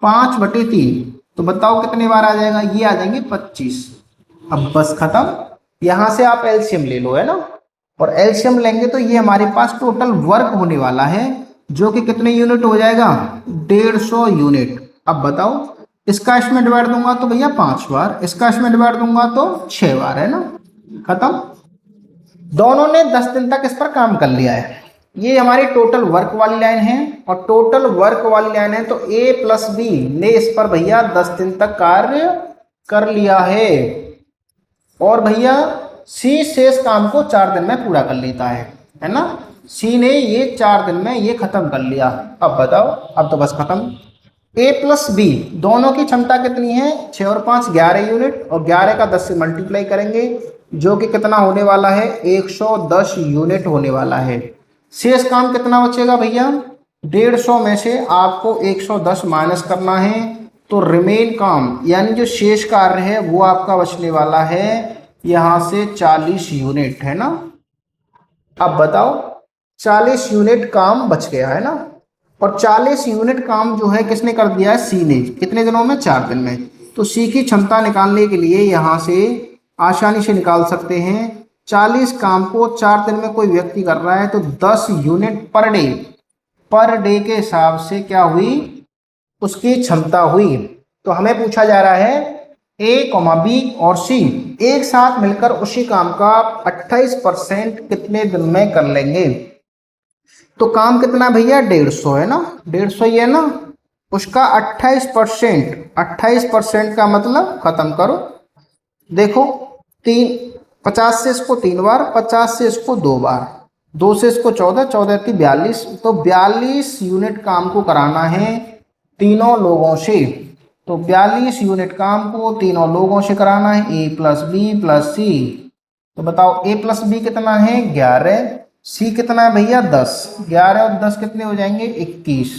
5/3। तो बताओ कितने बार आ जाएगा, ये आ जाएंगे 25। अब बस खत्म। यहां से आप एलसीएम ले लो, है ना, और एलसीएम लेंगे तो ये हमारे पास टोटल वर्क होने वाला है जो कि कितने यूनिट हो जाएगा, 150 यूनिट। अब बताओ, इसका इसमें डिवाइड दूंगा तो भैया 5 बार, इसका इसमें डिवाइड दूंगा तो 6 बार, है ना। खत्म। दोनों ने 10 दिन तक इस पर काम कर लिया है। ये हमारी टोटल वर्क वाली लाइन है, और टोटल वर्क वाली लाइन है तो ए प्लस बी ने इस पर भैया 10 दिन तक कार्य कर लिया है। और भैया सी शेष काम को 4 दिन में पूरा कर लेता है ना। सी ने ये 4 दिन में ये खत्म कर लिया। अब बताओ, अब तो बस खत्म। ए प्लस बी दोनों की क्षमता कितनी है, 6 और 5 11 यूनिट, और 11 का 10 से मल्टीप्लाई करेंगे जो कि कितना होने वाला है, 110 यूनिट होने वाला है। शेष काम कितना बचेगा भैया, 150 में से आपको 110 माइनस करना है, तो रिमेन काम यानी जो शेष कार्य है वो आपका बचने वाला है यहां से 40 यूनिट, है ना। अब बताओ, 40 यूनिट काम बच गया, है ना। और 40 यूनिट काम जो है किसने कर दिया है, सी ने। कितने दिनों में, 4 दिन में। तो सी की क्षमता निकालने के लिए यहां से आसानी से निकाल सकते हैं। 40 काम को 4 दिन में कोई व्यक्ति कर रहा है तो 10 यूनिट पर डे के हिसाब से क्या हुई, उसकी क्षमता हुई। तो हमें पूछा जा रहा है ए कॉमा बी और सी एक साथ मिलकर उसी काम का 28% कितने दिन में कर लेंगे। तो काम कितना भैया, 150, है ना, 150 ही है ना। उसका 28% का मतलब खत्म करो। देखो, 50 से इसको 3 बार, 50 से इसको 2 बार, 2 से इसको 14, 14 की 42, तो 42 यूनिट काम को कराना है तीनों लोगों से। तो 42 यूनिट काम को तीनों लोगों से कराना है, ए प्लस बी प्लस सी। तो बताओ ए प्लस बी कितना है, 11, सी कितना है भैया 10, 11 और 10 कितने हो जाएंगे, 21।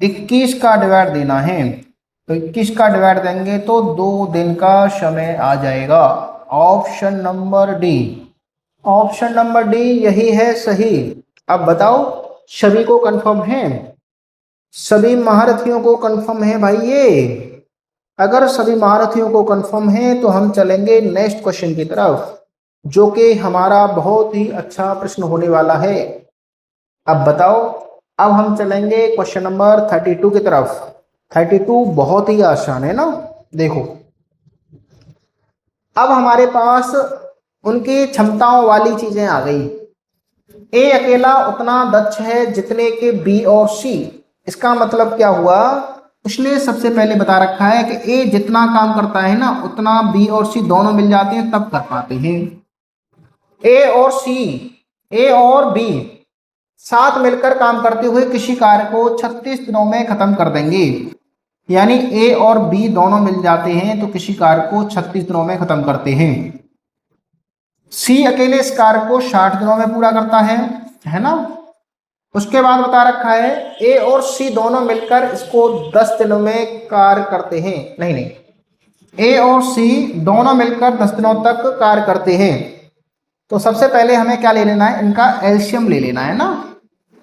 21 का डिवाइड देना है, तो 21 का डिवाइड देंगे तो 2 दिन का समय आ जाएगा। Option number D, option number D यही है सही। अब बताओ सभी को कंफर्म है? सभी महारथियों को कंफर्म है भाई ये? अगर सभी महारथियों को कंफर्म है तो हम चलेंगे नेक्स्ट क्वेश्चन की तरफ, जो कि हमारा बहुत ही अच्छा प्रश्न होने वाला है। अब बताओ, अब हम चलेंगे क्वेश्चन नंबर 32 की तरफ। 32 बहुत ही आसान है ना। देखो, अब हमारे पास उनकी क्षमताओं वाली चीजें आ गई। ए अकेला उतना दक्ष है जितने के बी और सी। इसका मतलब क्या हुआ? उसने सबसे पहले बता रखा है कि ए जितना काम करता है ना उतना बी और सी दोनों मिल जाते हैं तब कर पाते हैं। ए और सी, ए और बी साथ मिलकर काम करते हुए किसी कार्य को 36 दिनों में खत्म कर देंगे। यानी ए और बी दोनों मिल जाते हैं तो किसी कार्य को 36 दिनों में खत्म करते हैं। सी अकेले इस कार्य को 60 दिनों में पूरा करता है ना। उसके बाद बता रखा है ए और सी दोनों मिलकर इसको 10 दिनों में कार्य करते हैं। नहीं नहीं, ए और सी दोनों मिलकर 10 दिनों तक कार्य करते हैं। तो सबसे पहले हमें क्या ले लेना है? इनका एलसीएम ले लेना है ना।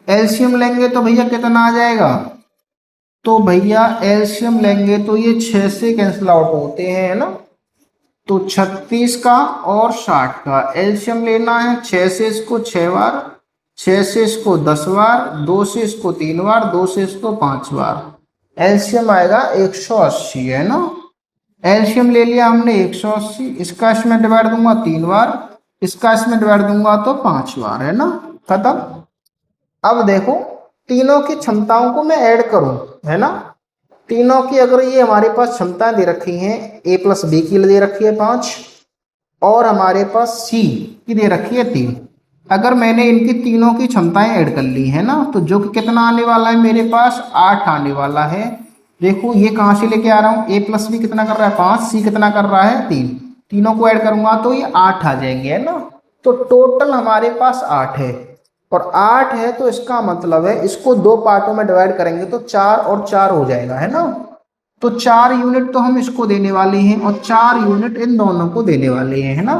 एलसीएम लेंगे तो भैया कितना आ जाएगा? तो भैया एलसीएम लेंगे तो ये 6 से कैंसिल आउट होते हैं, है ना। तो 36 का और 60 का एलसीएम लेना है। 6 से इसको 6 बार, 6 से इसको 10 बार, 2 से इसको 3 बार, 2 से इसको 5 बार। एलसीएम आएगा 180, है ना। एलसीएम ले लिया हमने 180, इसका इसमें डिवाइड दूंगा 3 बार, इसका इसमें डिवाइड दूंगा तो 5 बार, है ना। खत्म। अब देखो तीनों की क्षमताओं को मैं ऐड करूं, है ना। तीनों की अगर ये हमारे पास क्षमताएं दे रखी हैं, ए प्लस बी की दे रखी है 5 और हमारे पास सी की दे रखी है 3। अगर मैंने इनकी तीनों की क्षमताएं ऐड कर ली है ना तो जो कि कितना आने वाला है मेरे पास? 8 आने वाला है। देखो ये कहाँ से लेके आ रहा हूँ? ए प्लस बी कितना कर रहा है? 5, सी कितना कर रहा है? 3। तीनों को ऐड करूंगा तो ये 8 आ जाएंगे, है ना। तो टोटल हमारे पास 8 है और 8 है तो इसका मतलब है इसको 2 पार्टों में डिवाइड करेंगे तो 4 और 4 हो जाएगा, है ना। तो 4 यूनिट तो हम इसको देने वाले हैं और 4 यूनिट इन दोनों को देने वाले हैं, है ना।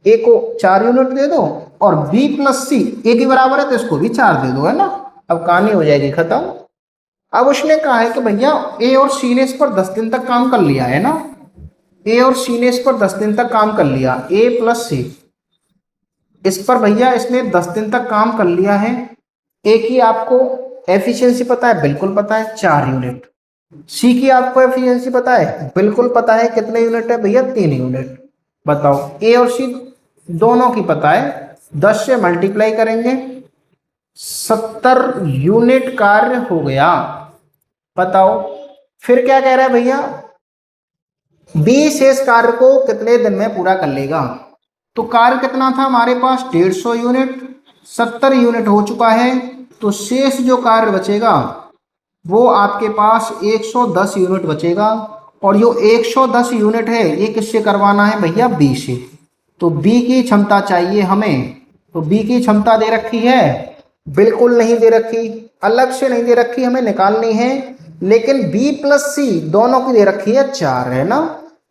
ए को 4 यूनिट दे दो और बी प्लस सी ए के बराबर है तो इसको भी 4 दे दो, है ना। अब कहानी हो जाएगी खत्म। अब उसने कहा है कि भैया ए और सी ने इस पर 10 दिन तक काम कर लिया, है ना। ए और सी ने इस पर 10 दिन तक काम कर लिया, ए प्लस सी इस पर भैया इसने 10 दिन तक काम कर लिया है। ए की आपको एफिशिएंसी पता है? बिल्कुल पता है, 4 यूनिट। सी की आपको एफिशिएंसी पता है? बिल्कुल पता है। कितने यूनिट है भैया? 3 यूनिट। बताओ, ए और सी दोनों की पता है। 10 से मल्टीप्लाई करेंगे 70 यूनिट कार्य हो गया। बताओ फिर क्या कह रहा है भैया? बी शेष कार्य को कितने दिन में पूरा कर लेगा? तो कार्य कितना था हमारे पास? 150 यूनिट। 70 यूनिट हो चुका है तो शेष जो कार्य बचेगा वो आपके पास 110 यूनिट बचेगा। और जो 110 यूनिट है ये किससे करवाना है भैया? बी से। तो बी की क्षमता चाहिए हमें। तो बी की क्षमता दे रखी है? बिल्कुल नहीं दे रखी, अलग से नहीं दे रखी, हमें निकालनी है। लेकिन बी प्लस सी दोनों की दे रखी है 4, है ना।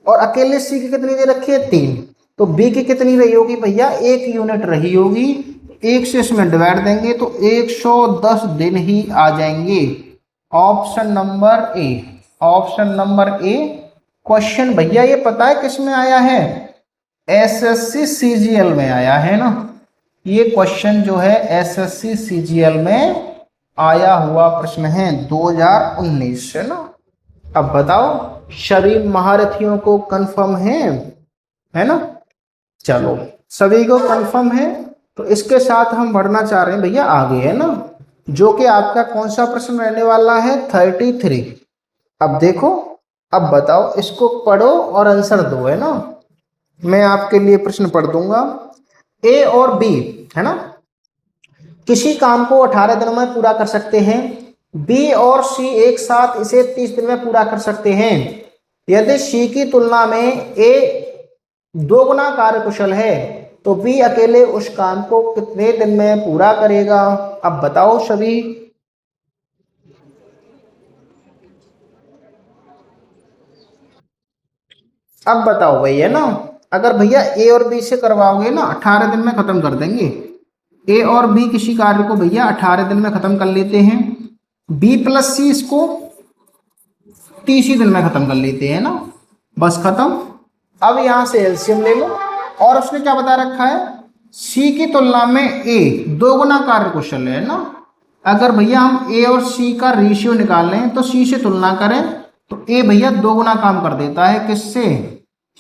और अकेले सी की कितनी दे रखी है? 3। तो बी की कितनी रही होगी भैया? 1 यूनिट रही होगी। 1 से इसमें डिवाइड देंगे तो 110 दिन ही आ जाएंगे। Option number A, option number A. Question भैया ये पता है किस में आया है? एसएससी सीजीएल में आया है ना। ये क्वेश्चन जो है एसएससी सीजीएल में आया हुआ प्रश्न है 2019 से ना। अब बताओ सभी महारथियों को कंफर्म है ना। चलो सभी को कंफर्म है तो इसके साथ हम बढ़ना चाह रहे हैं भैया आगे, है ना। जो कि आपका कौन सा प्रश्न रहने वाला है? 33। अब देखो, अब बताओ, इसको पढ़ो और आंसर दो, है ना। मैं आपके लिए प्रश्न पढ़ दूंगा। ए और बी, है ना, किसी काम को 18 दिनों में पूरा कर सकते हैं। बी और सी एक साथ इसे 30 दिन में पूरा कर सकते हैं। यदि सी की तुलना में ए 2 गुना कार्यकुशल है तो बी अकेले उस काम को कितने दिन में पूरा करेगा? अब बताओ सभी। अब बताओ भैया ना, अगर भैया ए और बी से करवाओगे ना 18 दिन में खत्म कर देंगे। ए और बी किसी कार्य को भैया 18 दिन में खत्म कर लेते हैं। बी प्लस सी इसको 30 ही दिन में खत्म कर लेते हैं ना, बस खत्म। अब यहां से एलसीएम ले लो, और उसने क्या बता रखा है, सी की तुलना में ए दो गुना कार्य कुशल है ना। अगर भैया हम ए और सी का रेशियो निकाल लें तो सी से तुलना करें तो ए भैया दो गुना काम कर देता है, किससे,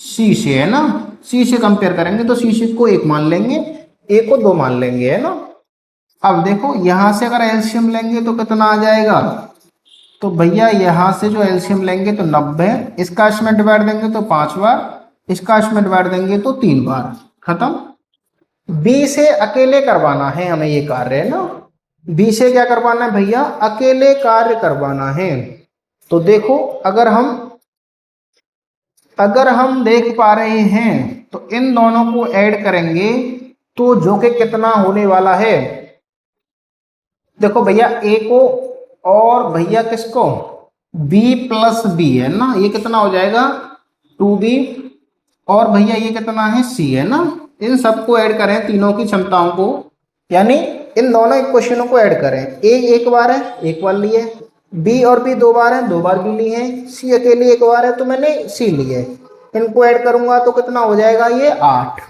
सी से, है ना। सी से कंपेयर करेंगे तो सी से को एक मान लेंगे, ए को दो मान लेंगे, है ना। अब देखो यहां से अगर एलसीएम लेंगे तो कितना आ जाएगा, तो भैया यहां से जो एलसीएम लेंगे तो 90, इसका इसमें डिवाइड देंगे तो 5 बार, इसका इसमें डिवाइड देंगे तो 3 बार, खत्म। बी से अकेले करवाना है हमें ये कार्य, है ना। बी से क्या करवाना है भैया, अकेले कार्य करवाना है। तो देखो अगर हम देख पा रहे हैं तो इन दोनों को ऐड करेंगे तो जो कि कितना होने वाला है, देखो भैया ए को और भैया किसको, बी प्लस बी, है ना, ये कितना हो जाएगा 2b, और भैया ये कितना है सी, है ना। इन सबको ऐड करें तीनों की क्षमताओं को, यानी इन दोनों इक्वेशनों को ऐड करें। ए एक बार है, एक बार लिए, बी और बी दो बार है, दो बार भी लिए हैं, सी अकेली एक बार है तो मैंने सी लिए। इनको ऐड करूंगा तो कितना हो जाएगा ये 8।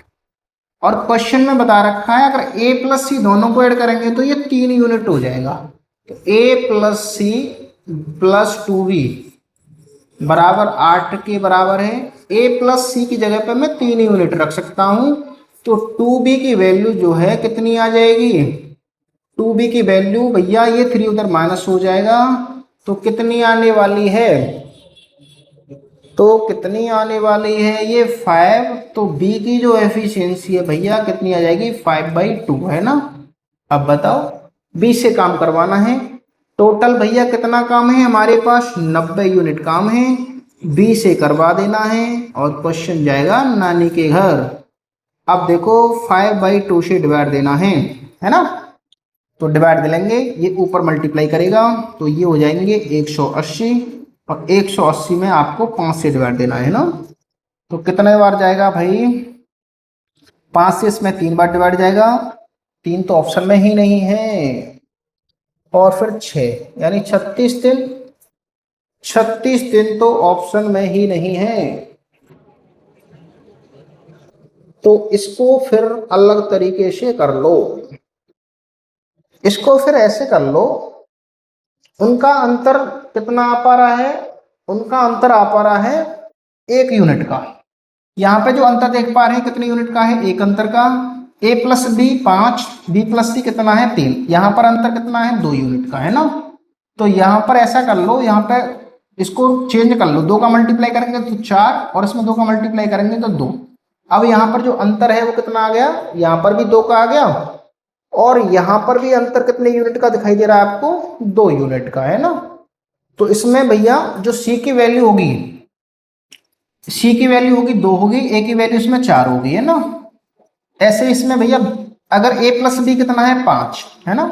और क्वेश्चन में बता रखा है अगर ए प्लस सी दोनों को ऐड करेंगे तो ये 3 यूनिट हो जाएगा। तो ए प्लस सी प्लस 2b बराबर 8 के बराबर है। ए प्लस सी की जगह पर मैं 3 यूनिट रख सकता हूं, तो 2b की वैल्यू जो है कितनी आ जाएगी, 2b की वैल्यू भैया ये 3 उधर माइनस हो जाएगा, तो कितनी आने वाली है, तो कितनी आने वाली है ये 5। तो बी की जो एफिशिएंसी है भैया कितनी आ जाएगी 5/2, है ना। अब बताओ बी से काम करवाना है, टोटल भैया कितना काम है हमारे पास 90 यूनिट काम है, बी से करवा देना है और क्वेश्चन जाएगा नानी के घर। अब देखो 5/2 से डिवाइड देना है ना। तो डिवाइड दे लेंगे, ये ऊपर मल्टीप्लाई करेगा तो ये हो जाएंगे 180, और 180 में आपको 5 से डिवाइड देना है ना। तो कितने बार जाएगा भाई, 5 से इसमें 3 बार डिवाइड जाएगा, 3 तो ऑप्शन में ही नहीं है, और फिर 6 यानी 36 दिन, 36 दिन तो ऑप्शन में ही नहीं है। तो इसको फिर अलग तरीके से कर लो, इसको फिर ऐसे कर लो, उनका अंतर कितना आ पा रहा है, उनका अंतर आ पा रहा है 1 यूनिट का। यहाँ पे जो अंतर देख पा रहे हैं कितने यूनिट का है, 1 अंतर का। a plus b 5, b plus c कितना है 3, यहाँ पर अंतर कितना है 2 यूनिट का, है ना। तो यहाँ पर ऐसा कर लो, यहाँ पे इसको चेंज कर लो, 2 का मल्टीप्लाई करेंगे तो 4, और इसमें 2 का मल्टीप्लाई करेंगे तो 2। अब यहाँ पर जो अंतर है वो कितना आ गया, यहाँ पर भी 2 का आ गया, और यहां पर भी अंतर कितने यूनिट का दिखाई दे रहा है आपको, 2 यूनिट का, है ना। तो इसमें भैया जो सी की वैल्यू होगी, सी की वैल्यू होगी 2 होगी, ए की वैल्यू इसमें 4 होगी, है ना। ऐसे इसमें भैया अगर a प्लस बी कितना है 5, है ना,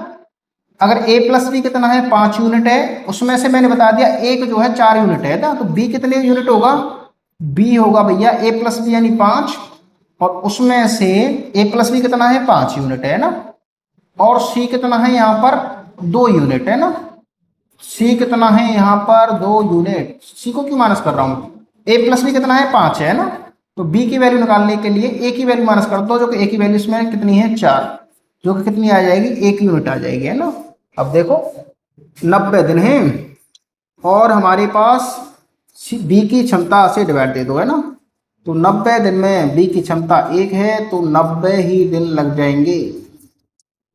अगर a प्लस बी कितना है 5 यूनिट है, उसमें से मैंने बता दिया एक जो है 4 यूनिट है ना, तो b कितने यूनिट होगा, b होगा भैया a प्लस बी यानी 5, और उसमें से a प्लस बी कितना है 5 यूनिट है ना, और सी कितना है यहाँ पर 2 यूनिट, है ना। सी कितना है यहाँ पर 2 यूनिट, सी को क्यों माइनस कर रहा हूँ, ए प्लस बी कितना है 5 है ना। तो बी की वैल्यू निकालने के लिए ए की वैल्यू माइनस कर दो, जो कि ए की वैल्यू इसमें कितनी है 4, जो कि कितनी आ जाएगी 1 यूनिट आ जाएगी, है ना। अब देखो 90 दिन है, और हमारे पास बी की क्षमता से डिवाइड दे दो, है ना। तो 90 दिन में बी की क्षमता 1 है, तो 90 ही दिन लग जाएंगे।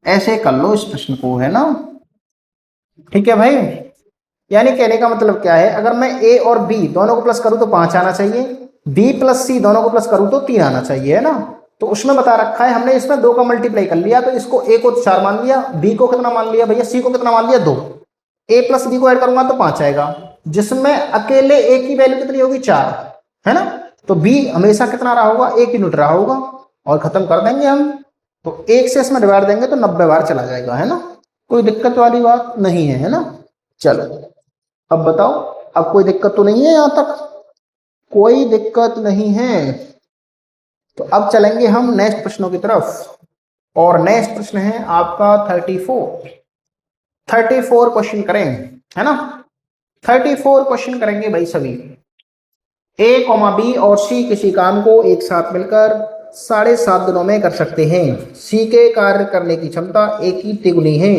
ऐसे कर लो इस प्रश्न को, है ना। ठीक है भाई, यानी कहने का मतलब क्या है, अगर मैं ए और बी दोनों को प्लस करूं तो 5 आना चाहिए, बी प्लस सी दोनों को प्लस करूं तो 3 आना चाहिए, है ना। तो उसमें बता रखा है, हमने इसमें 2 का मल्टीप्लाई कर लिया, तो इसको ए को 4 मान लिया, बी को कितना मान लिया भैया, सी को कितना मान लिया 2, ए प्लस बी को ऐड करूंगा तो 5 आएगा, जिसमें अकेले ए की वैल्यू कितनी होगी 4, है ना। तो बी हमेशा कितना रहा होगा 1 यूनिट रहा होगा, और खत्म कर देंगे हम। तो 1 से इसमें डिवाइड देंगे तो 90 बार चला जाएगा, है ना, कोई दिक्कत वाली बात नहीं है, है ना। चलो अब बताओ, अब कोई दिक्कत तो नहीं है यहां तक। कोई दिक्कत नहीं है। तो अब चलेंगे हम नेक्स्ट प्रश्नों की तरफ, और नेक्स्ट प्रश्न है आपका 34 क्वेश्चन करें, है ना। 34 क्वेश्चन करेंगे भाई सभी। ए कॉमा बी और सी किसी काम को एक साथ मिलकर 7.5 दिनों में कर सकते हैं। सी के कार्य करने की क्षमता ए की तिगुनी है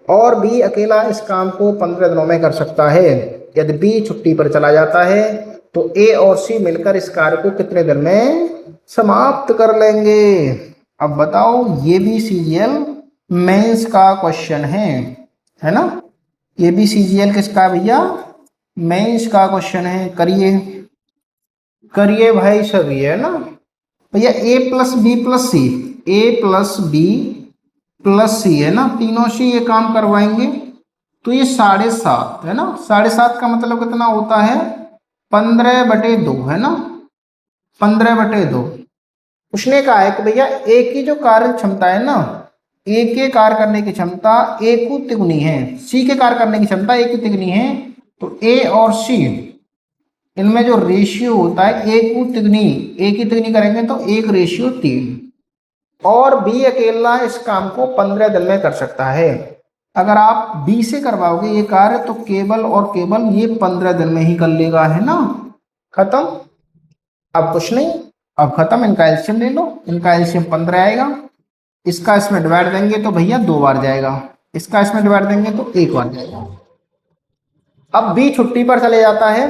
और बी अकेला इस काम को 15 दिनों में कर सकता है। यदि बी छुट्टी पर चला जाता है तो ए और सी मिलकर इस कार्य को कितने दिन में समाप्त कर लेंगे। अब बताओ, ये भी सीजीएल मेंस का क्वेश्चन है ना। ये भी सीजीएल किसका भैया, मेंस का क्वेश्चन है। करिए करिए भाई सभी, है ना भैया। ए प्लस बी प्लस सी, ए प्लस बी प्लस सी, है ना, तीनों से ये काम करवाएंगे तो ये 7.5 है ना। 7.5 का मतलब कितना होता है, 15/2, है ना, 15/2। उसने कहा है कि भैया ए की जो कार्य क्षमता है ना, ए के कार्य करने की क्षमता ए को तिगुनी है, सी के कार्य करने की क्षमता ए की तिगुनी है। तो ए और सी इनमें जो रेशियो होता है ए को तिगुनी, ए की तिगुनी करेंगे तो 1:3, और बी अकेला इस काम को 15 दिन में कर सकता है। अगर आप बी से करवाओगे ये कार्य तो केवल और केवल ये 15 दिन में ही कर लेगा, है ना। खत्म, अब कुछ नहीं, अब खत्म। इनका एलसीएम ले लो, इनका एलसीएम 15 आएगा। इसका इसमें डिवाइड देंगे तो भैया 2 बार जाएगा, इसका इसमें डिवाइड देंगे तो 1 बार जाएगा। अब बी छुट्टी पर चले जाता है,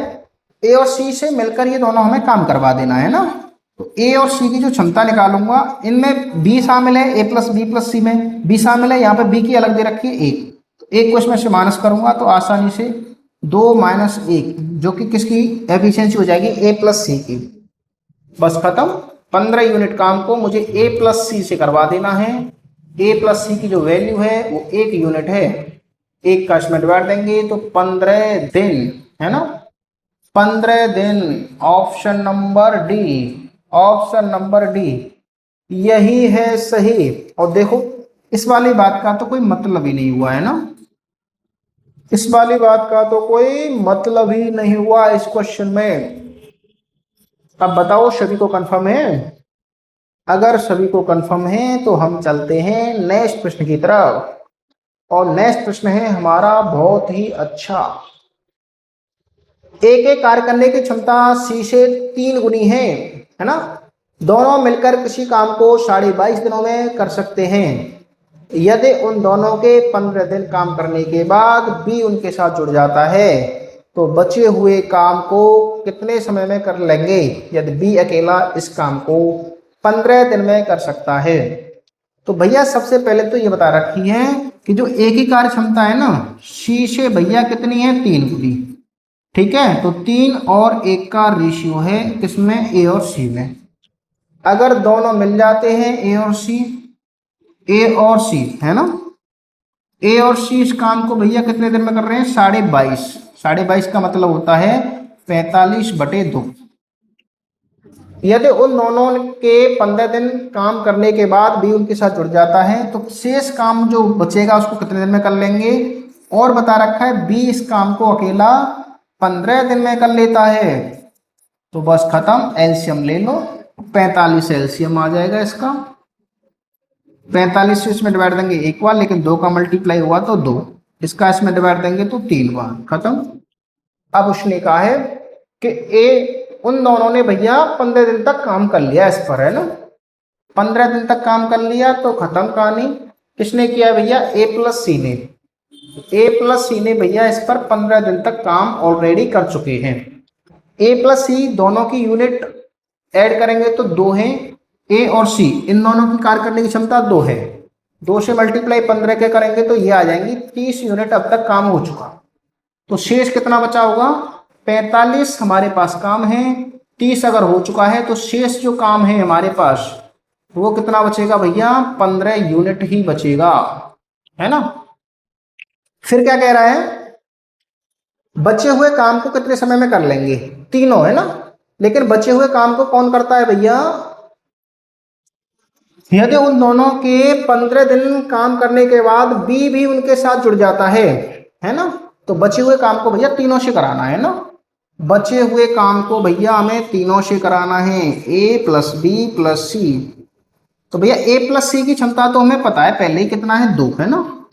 ए और सी से मिलकर ये दोनों हमें काम करवा देना है ना। तो ए और सी की जो क्षमता निकालूंगा, इनमें बी शामिल है, ए प्लस बी प्लस सी में बी शामिल है, यहाँ पे बी की अलग दे रखी है 1, तो 1 को इसमें से माइनस करूंगा तो आसानी से 2 - 1, जो कि किसकी एफिशिएंसी हो जाएगी, ए प्लस सी की। बस खत्म। 15 यूनिट काम को मुझे ए प्लस सी से करवा देना है। ए प्लस सी की जो वैल्यू है वो 1 यूनिट है, 1 का इसमें डिवाइड देंगे तो 15 दिन, है ना, 15 दिन। Option number D, option number D यही है सही। और देखो, इस वाली बात का तो कोई मतलब ही नहीं हुआ, है ना, इस वाली बात का तो कोई मतलब ही नहीं हुआ इस क्वेश्चन में। अब बताओ सभी को कंफर्म है। अगर सभी को कंफर्म है तो हम चलते हैं नेक्स्ट प्रश्न की तरफ, और नेक्स्ट प्रश्न है हमारा बहुत ही अच्छा। ए के कार्य करने की क्षमता सी से 3 गुनी है ना। दोनों मिलकर किसी काम को 22.5 दिनों में कर सकते हैं। यदि उन दोनों के 15 दिन काम करने के बाद बी उनके साथ जुड़ जाता है तो बचे हुए काम को कितने समय में कर लेंगे। यदि बी अकेला इस काम को 15 दिन में कर सकता है। तो भैया सबसे पहले तो ये बता रखी है कि जो ए की कार्य क्षमता है ना, सी से भैया कितनी है, 3 गुनी। ठीक है, तो 3 और 1 का रेशियो है किसमें, ए और सी में। अगर दोनों मिल जाते हैं ए और सी, ए और सी, है ना, ए और सी इस काम को भैया कितने दिन में कर रहे हैं, 22.5। 22.5 का मतलब होता है 45/2। यदि उन दोनों के 15 दिन काम करने के बाद भी उनके साथ जुड़ जाता है तो शेष काम जो बचेगा उसको कितने दिन में कर लेंगे। और बता रखा है बी इस काम को अकेला 15 दिन में कर लेता है। तो बस खत्म, एलसीएम ले लो, 45 एलसीएम आ जाएगा इसका। 45 से इसमें डिवाइड देंगे 1 बार, लेकिन 2 का मल्टीप्लाई हुआ तो 2, इसका इसमें डिवाइड देंगे तो 3 बार। खत्म। अब उसने कहा है कि ए उन दोनों ने भैया 15 दिन तक काम कर लिया इस पर, है ना, 15 दिन तक काम कर लिया तो खत्म कहानी। किसने किया भैया, ए प्लस सी ने। ए प्लस सी ने भैया इस पर 15 दिन तक काम ऑलरेडी कर चुके हैं। ए प्लस सी दोनों की यूनिट ऐड करेंगे तो 2 हैं। ए और सी इन दोनों की कार्य करने की क्षमता 2 है। 2 से मल्टीप्लाई 15 के करेंगे तो ये आ जाएंगी 30 यूनिट अब तक काम हो चुका। तो शेष कितना बचा होगा, 45 हमारे पास काम है, 30 अगर हो चुका है तो शेष जो काम है हमारे पास वो कितना बचेगा भैया, 15 यूनिट ही बचेगा, है ना। फिर क्या कह रहा है, बचे हुए काम को कितने समय में कर लेंगे, तीनों, है ना। लेकिन बचे हुए काम को कौन करता है भैया, यदि उन दोनों के 15 दिन काम करने के बाद बी भी उनके साथ जुड़ जाता है ना, तो बचे हुए काम को भैया तीनों से कराना है ना। बचे हुए काम को भैया हमें तीनों से कराना है, ए प्लस बी प्लस सी। तो भैया ए प्लस सी की क्षमता तो हमें पता है पहले ही कितना है, 2 है ना।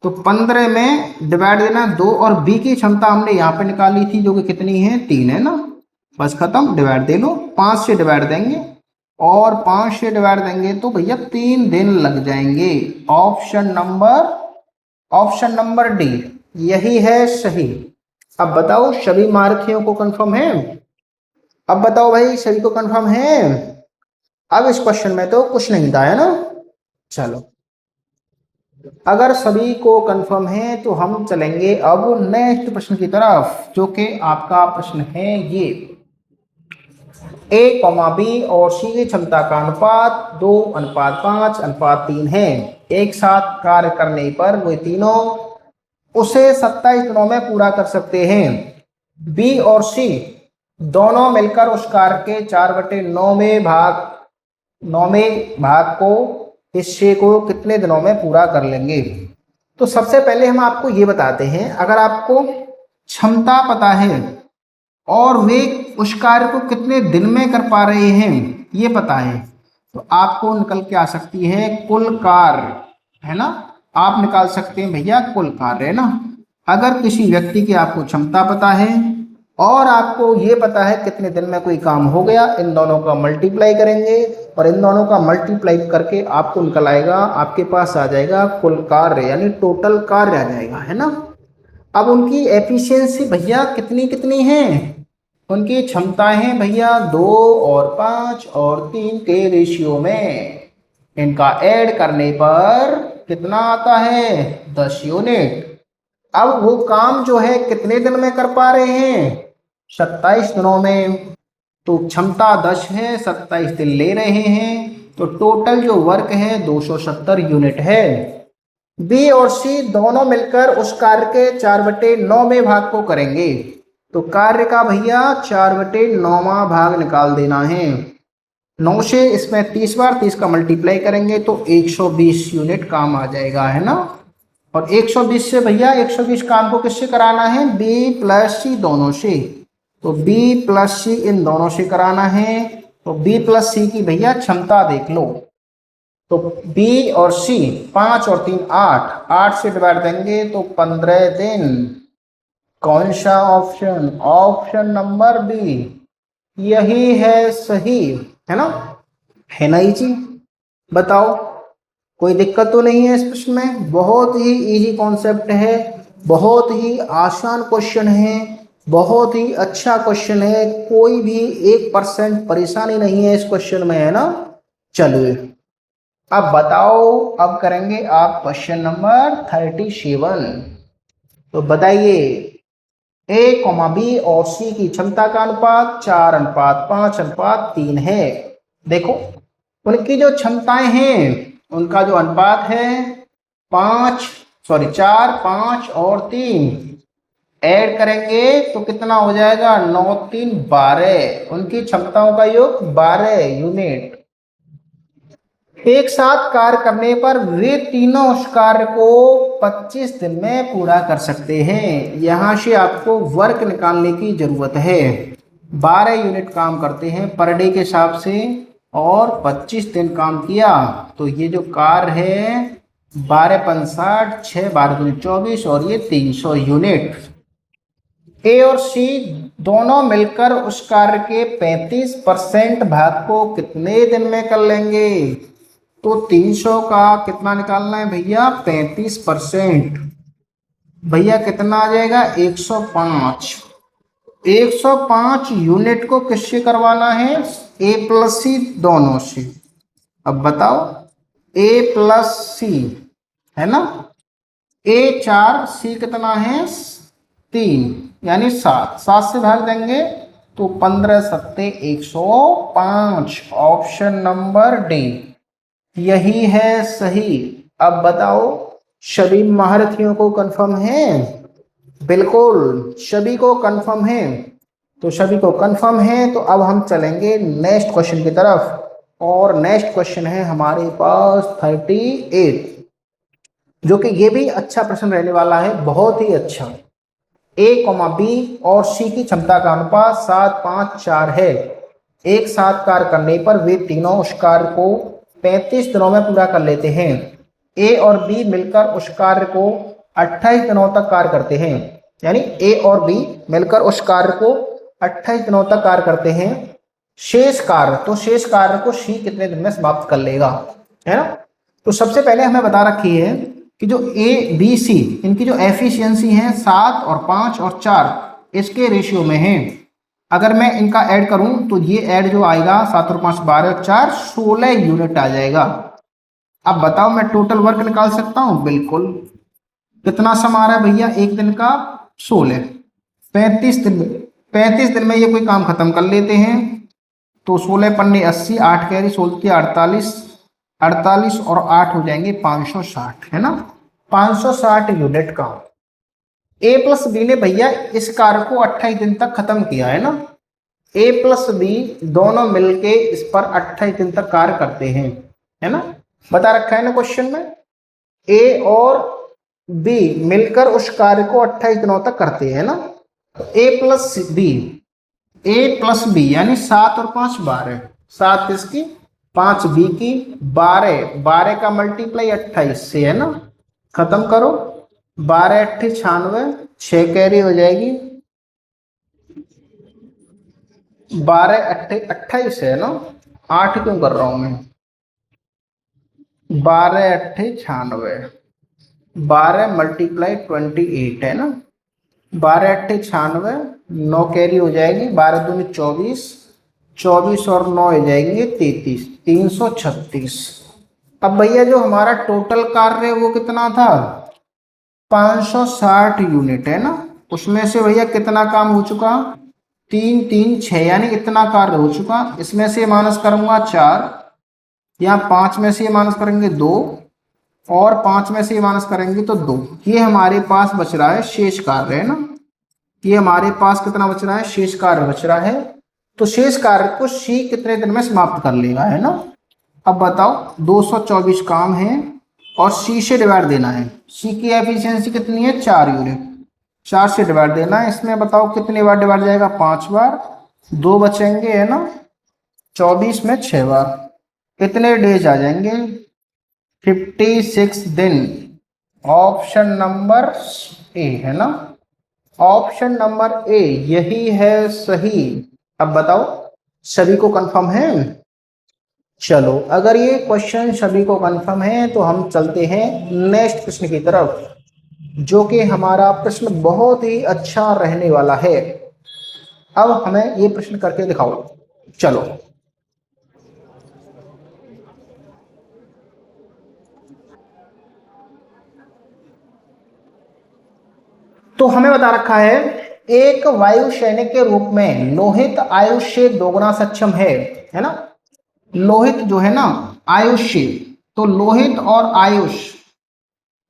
तो 15 में डिवाइड देना 2, और बी की क्षमता हमने यहाँ पे निकाली थी जो कि कितनी है, 3 है ना। बस खत्म, डिवाइड दे लो, 5 से डिवाइड देंगे और 5 से डिवाइड देंगे तो भैया 3 दिन लग जाएंगे। ऑप्शन नंबर डी यही है सही। अब बताओ सभी मार्कियों को कंफर्म है? अब बताओ भाई सभी को कंफर्म है? अब इस क्वेश्चन में तो कुछ नहीं था, है ना। चलो, अगर सभी को कंफर्म है तो हम चलेंगे अब नेक्स्ट प्रश्न की तरफ, जो कि आपका प्रश्न है ये। ए कॉमा बी और सी की क्षमता का अनुपात 2:5:3 है। एक साथ कार्य करने पर वे तीनों उसे 27 दिनों में पूरा कर सकते हैं। बी और सी दोनों मिलकर उस कार्य के 4/9 को हिस्से को कितने दिनों में पूरा कर लेंगे? तो सबसे पहले हम आपको ये बताते हैं, अगर आपको क्षमता पता है और वे उस कार्य को कितने दिन में कर पा रहे हैं ये पता है, तो आपको निकल के आ सकती है कुल कार्य, है ना। आप निकाल सकते हैं भैया कुल कार्य, है ना। अगर किसी व्यक्ति की आपको क्षमता पता है और आपको ये पता है कितने दिन में कोई काम हो गया, इन दोनों का मल्टीप्लाई करेंगे और इन दोनों का मल्टीप्लाई करके आपको निकल आएगा, आपके पास आ जाएगा कुल कार्य, यानी टोटल कार्य आ जाएगा, है ना। अब उनकी एफिशिएंसी भैया कितनी कितनी है? उनकी क्षमताएं हैं भैया 2 और 5 और 3 के रेशियो में। इनका ऐड करने पर कितना आता है? 10 यूनिट। अब वो काम जो है कितने दिन में कर पा रहे हैं? 27 दिनों में। तो क्षमता 10 है, 27 दिन ले रहे हैं, तो टोटल जो वर्क है 270 यूनिट है। बी और सी दोनों मिलकर उस कार्य के 4/9 में भाग को करेंगे, तो कार्य का भैया 4/9 भाग निकाल देना है। 9 से इसमें 30 बार 30 का मल्टीप्लाई करेंगे तो 120 यूनिट काम आ जाएगा, है ना। और 120 से भैया 120 काम को किससे कराना है? बी प्लस सी दोनों से। तो बी प्लस सी इन दोनों से कराना है, तो बी प्लस सी की भैया क्षमता देख लो। तो बी और सी 5 और 3 8, 8 से डिवाइड देंगे तो 15 दिन। कौन सा ऑप्शन? ऑप्शन नंबर बी यही है सही, है ना। है ना जी? बताओ कोई दिक्कत तो नहीं है इस प्रश्न में? बहुत ही इजी कॉन्सेप्ट है, बहुत ही आसान क्वेश्चन है, बहुत ही अच्छा क्वेश्चन है, कोई भी 1% परेशानी नहीं है इस क्वेश्चन में, है ना। चलिए अब बताओ, अब करेंगे आप क्वेश्चन नंबर 37। तो बताइए ए कॉमा बी और सी की क्षमता का अनुपात 4:5:3 है। देखो उनकी जो क्षमताएं हैं उनका जो अनुपात है 4, 5 और 3 ऐड करेंगे तो कितना हो जाएगा? 9 3 12। उनकी क्षमताओं का योग 12 यूनिट। एक साथ कार्य करने पर वे तीनों उस कार्य को 25 दिन में पूरा कर सकते हैं। यहाँ से आपको वर्क निकालने की जरूरत है। 12 यूनिट काम करते हैं पर डे के हिसाब से और 25 दिन काम किया तो ये जो कार्य है 12×5 = 6, 12×2 = 24 और ये 300 यूनिट। ए और सी दोनों मिलकर उस कार्य के 35% भाग को कितने दिन में कर लेंगे? तो 300 का कितना निकालना है भैया? 35%। भैया कितना आ जाएगा? 105। 105 यूनिट को किससे करवाना है? ए प्लस सी दोनों से। अब बताओ ए प्लस सी, है ना। ए 4, सी कितना है? 3, यानी 7। 7 से भाग देंगे तो 15 7 105। ऑप्शन नंबर डी यही है सही। अब बताओ सभी महारथियों को कंफर्म है? बिल्कुल सभी को कंफर्म है। तो सभी को कंफर्म है तो अब हम चलेंगे नेक्स्ट क्वेश्चन की तरफ, और नेक्स्ट क्वेश्चन है हमारे पास 38, जो कि ये भी अच्छा प्रश्न रहने वाला है, बहुत ही अच्छा। A, B और C की क्षमता का अनुपात 7, 5, 4 है। एक साथ कार्य करने पर वे तीनों उस कार्य को 35 दिनों में पूरा कर लेते हैं। A और B मिलकर उस कार्य को 28 दिनों तक कार्य करते हैं। यानी A और B मिलकर उस कार्य को 28 दिनों तक कार्य करते हैं। शेष कार्य, तो शेष कार्य को C कितने दिन में समाप्त कर लेगा, है ना। तो सबसे पहले हमें बता रखी है कि जो A, B, C इनकी जो एफिशिएंसी है 7 और 5 और 4 इसके रेशियो में है। अगर मैं इनका ऐड करूं तो ये ऐड जो आएगा 7 और 5 12 और 4 16 यूनिट आ जाएगा। अब बताओ मैं टोटल वर्क निकाल सकता हूं? बिल्कुल। कितना सम आ रहा है भैया एक दिन का? 16। 35 दिन में ये कोई काम खत्म कर लेते हैं। तो 16 पन्ने 80, 8 कैरी 16 48, 48 और 8 हो जाएंगे 560, है ना। 560 यूनिट काम A+B ने भैया इस कार्य को 28 दिन तक खत्म किया, है ना। A+B दोनों मिलके इस पर 28 दिन तक कार्य करते हैं, है ना। बता रखा है ना क्वेश्चन में। A और B मिलकर उस कार्य को 28 दिनों तक करते हैं ना। तो A+B यानी 7 और 5 12, 7 इसकी 5 B की 12 का मल्टीप्लाई 28 से, है ना। खत्म करो, 12 8 96, 6 कैरी हो जाएगी, 12 8 28 है ना। 8 क्यों कर रहा हूं मैं? 12 8 96, 12 मल्टीप्लाई 28 है ना। 12 8 96, 9 कैरी हो जाएगी, 12 दूनी 24, 24 और 9 हो जाएंगे 33, 336। अब भैया जो हमारा टोटल कार्य है वो कितना था? 560 यूनिट, है ना। उसमें से भैया कितना काम हो चुका? 3 3 6 यानी इतना कार्य हो चुका। इसमें से माइनस करूंगा 4, यहाँ 5 में से माइनस करेंगे 2 और 5 में से माइनस करेंगे तो 2। ये हमारे पास बच रहा है शेष कार्य, है ना। ये हमारे पास कितना बच रहा है? शेष कार्य बच रहा है। तो शेष कार्य को C कितने दिन में समाप्त कर लेगा, है ना। अब बताओ 224 काम है और C से डिवाइड देना है। C की एफिशिएंसी कितनी है? 4 यूनिट। 4 से डिवाइड देना है। इसमें बताओ कितनी बार डिवाइड जाएगा? 5 बार। 2 बचेंगे, है ना। 24 में 6 बार, कितने डेज आ जाएंगे? 56 दिन। ऑप्शन नंबर ए, है ना। ऑप्शन नंबर ए यही है सही। अब बताओ सभी को कंफर्म है? चलो, अगर ये क्वेश्चन सभी को कंफर्म है तो हम चलते हैं नेक्स्ट प्रश्न की तरफ, जो कि हमारा प्रश्न बहुत ही अच्छा रहने वाला है। अब हमें ये प्रश्न करके दिखाओ। चलो, तो हमें बता रखा है एक वायु सैनिक के रूप में लोहित आयुष्य दोगुना सक्षम है ना। लोहित जो है ना आयुष्य, तो लोहित और आयुष,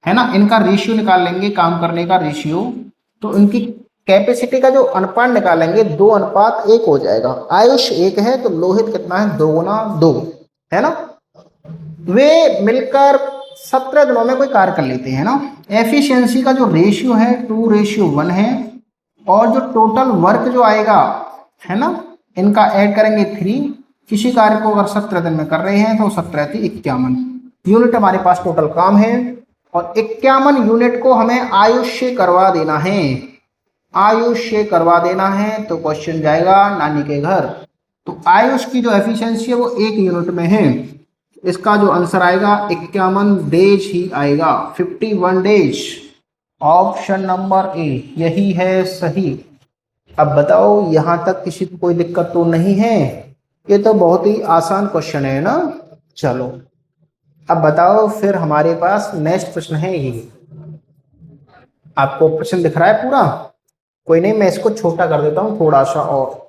है ना, इनका रेशियो निकाल लेंगे, काम करने का रेशियो। तो इनकी कैपेसिटी का जो अनुपात निकालेंगे 2:1 हो जाएगा। आयुष 1 है तो लोहित कितना है? 2 × 2, है ना। वे मिलकर 17 दिनों में कोई कार्य कर लेते हैं ना। एफिशिएंसी का जो रेशियो है 2:1 है। और जो टोटल वर्क जो आएगा, है ना, इनका ऐड करेंगे 3। किसी कार्य को अगर 17 दिन में कर रहे हैं तो 17 थी 51 यूनिट हमारे पास टोटल काम है। और 51 यूनिट को हमें आयुष्य करवा देना है। आयुष्य करवा देना है तो क्वेश्चन जाएगा नानी के घर। तो आयुष की जो एफिशिएंसी है वो 1 यूनिट में है। इसका जो आंसर आएगा 51 डेज ही आएगा, 51 डेज। ऑप्शन नंबर ए यही है सही। अब बताओ यहां तक किसी को कोई दिक्कत तो नहीं है? ये तो बहुत ही आसान क्वेश्चन है ना। चलो, अब बताओ फिर हमारे पास नेक्स्ट प्रश्न है ये। आपको प्रश्न दिख रहा है पूरा? कोई नहीं, मैं इसको छोटा कर देता हूं थोड़ा सा और।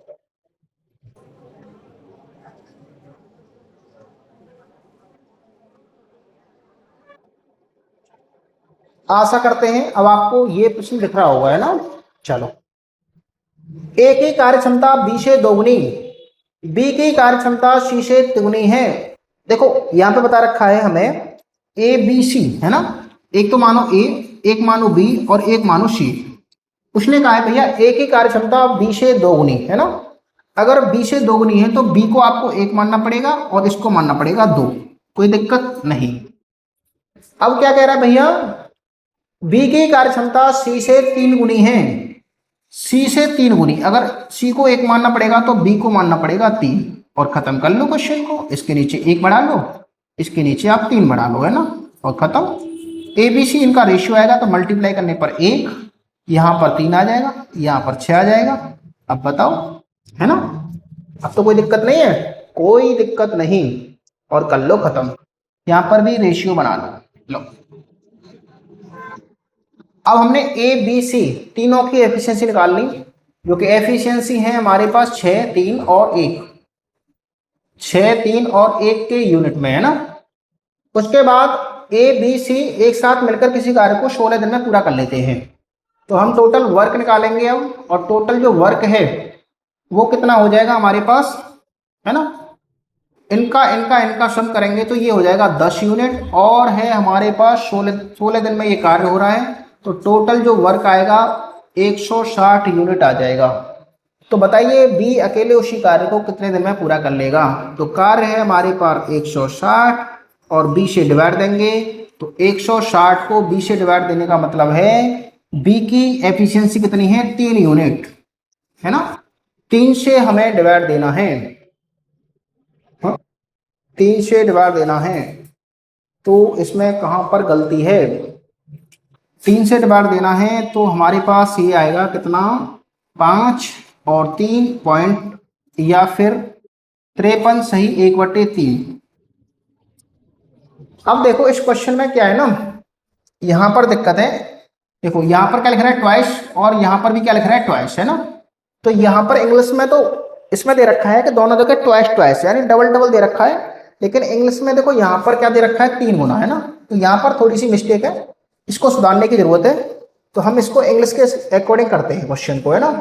आशा करते हैं अब आपको ये प्रश्न दिख रहा होगा, है ना। चलो, ए की कार्य क्षमता बी से दोगुनी, बी की कार्य क्षमता सी से तिगुनी है। देखो यहां पे बता रखा है हमें ए बी सी, है ना। एक तो मानो ए, एक मानो बी और एक मानो सी। उसने कहा है भैया ए की कार्य क्षमता बी से 2 गुनी है ना। अगर बी से 2 गुनी है तो बी को आपको 1 मानना पड़ेगा और इसको मानना पड़ेगा 2, कोई दिक्कत नहीं। अब क्या कह रहा है भैया, बी की कार्य क्षमता सी से 3 गुनी है, सी से 3 गुनी, अगर सी को 1 मानना पड़ेगा तो बी को मानना पड़ेगा 3, और खत्म कर लो क्वेश्चन को। इसके नीचे 1 बढ़ा लो, इसके नीचे आप 3 बढ़ा लो, है ना, और खत्म। ए बी सी इनका रेशियो आएगा तो मल्टीप्लाई करने पर 1, यहाँ पर 3 आ जाएगा, यहाँ पर 6 आ जाएगा। अब बताओ, है ना, अब तो कोई दिक्कत नहीं है, कोई दिक्कत नहीं, और कर लो खत्म। यहाँ पर भी रेशियो बना लो। अब हमने ए बी सी तीनों की एफिशिएंसी निकाल ली, जो कि एफिशिएंसी है हमारे पास 6, 3 और 1, 6, 3 और 1 के यूनिट में, है ना। उसके बाद ए बी सी एक साथ मिलकर किसी कार्य को 16 दिन में पूरा कर लेते हैं। तो हम टोटल वर्क निकालेंगे अब, और टोटल जो वर्क है वो कितना हो जाएगा हमारे पास, है ना। इनका सम करेंगे तो ये हो जाएगा 10 यूनिट, और है हमारे पास 16 दिन में ये कार्य हो रहा है, तो टोटल जो वर्क आएगा 160 यूनिट आ जाएगा। तो बताइए बी अकेले उसी कार्य को कितने दिन में पूरा कर लेगा। तो कार्य है हमारे पास 160 और बी से डिवाइड देंगे, तो 160 को बी से डिवाइड देने का मतलब है बी की एफिशिएंसी कितनी है, 3 यूनिट, है ना। 3 से हमें डिवाइड देना है, 3 से डिवाइड देना है, तो इसमें कहाँ पर गलती है, 3 से डिवाइड देना है तो हमारे पास ये आएगा कितना, 5 और 3 पॉइंट, या फिर 53 सही 1/3। अब देखो इस क्वेश्चन में क्या है ना, यहां पर दिक्कत है। देखो यहां पर क्या लिख रहा है, ट्वाइस, और यहां पर भी क्या लिख रहा है, ट्वाइस, है ना। तो यहां पर इंग्लिश में तो इसमें दे रखा है कि दोनों जगह ट्वाइस ट्वाइस यानी डबल डबल दे रखा है, लेकिन इंग्लिश में देखो यहां पर क्या दे रखा है, 3 गुना, है ना। तो यहां पर थोड़ी सी मिस्टेक है, इसको सुधारने की जरूरत है। तो हम इसको इंग्लिश के अकॉर्डिंग करते हैं क्वेश्चन को, है ना,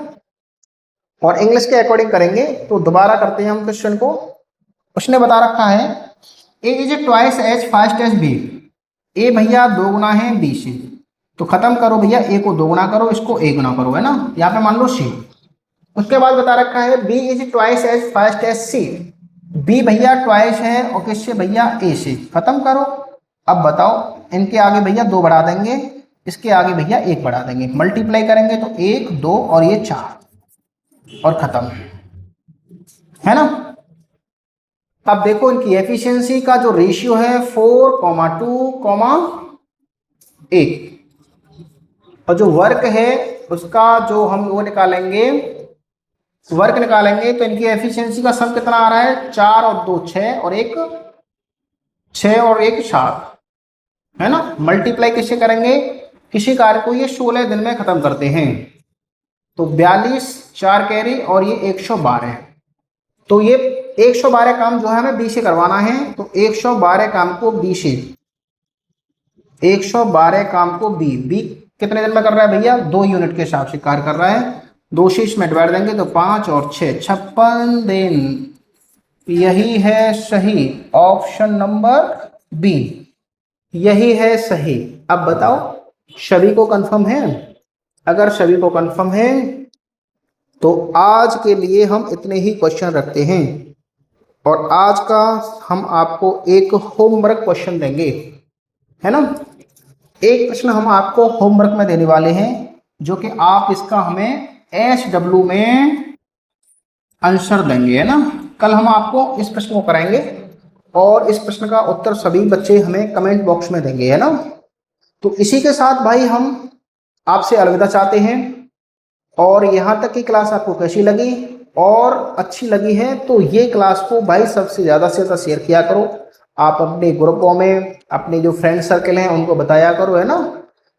और इंग्लिश के अकॉर्डिंग करेंगे। तो दोबारा करते हैं हम क्वेश्चन को। उसने बता रखा है A is twice as fast as B, A भैया 2 गुना है बी से, तो खत्म करो भैया, ए को 2 गुना करो, इसको 1 गुना करो, है ना, यहाँ पे मान लो सी। उसके बाद बता रखा है B is twice as fast as C, B भैया ट्वाइस है और किससे भैया, ए से, खत्म करो। अब बताओ, इनके आगे भैया 2 बढ़ा देंगे, इसके आगे भैया 1 बढ़ा देंगे, मल्टीप्लाई करेंगे तो 1, 2 और ये 4, और खत्म, है ना। अब देखो इनकी एफिशिएंसी का जो रेशियो है 4,2,1, और जो वर्क है उसका जो हम वो निकालेंगे, वर्क निकालेंगे, तो इनकी एफिशिएंसी का सम कितना आ रहा है, 4 और 2 6 और 1 6 और 1 7, है ना। मल्टीप्लाई किससे करेंगे, किसी कार्य को ये 16 दिन में खत्म करते हैं, तो 42 4 कैरी और ये 112, तो ये 112 काम जो है हमें बी से करवाना है। तो 112 काम को बी से, 112 काम को बी कितने दिन में कर रहा है भैया, 2 यूनिट के हिसाब से कार्य कर रहा है। 2 से इसमें डिवाइड देंगे तो 5 और 6 56 दिन। यही है सही, ऑप्शन नंबर बी, यही है सही। अब बताओ सभी को कंफर्म है, अगर सभी को कंफर्म है तो आज के लिए हम इतने ही क्वेश्चन रखते हैं, और आज का हम आपको एक होमवर्क क्वेश्चन देंगे, है ना। एक प्रश्न हम आपको होमवर्क में देने वाले हैं, जो कि आप इसका हमें SW में आंसर देंगे, है ना। कल हम आपको इस प्रश्न को कराएंगे, और इस प्रश्न का उत्तर सभी बच्चे हमें कमेंट बॉक्स में देंगे, है ना। तो इसी के साथ भाई हम आपसे अलविदा चाहते हैं, और यहाँ तक की क्लास आपको कैसी लगी, और अच्छी लगी है तो ये क्लास को भाई सबसे ज़्यादा से ज़्यादा शेयर किया करो, आप अपने ग्रुपों में, अपने जो फ्रेंड सर्कल हैं उनको बताया करो, है ना।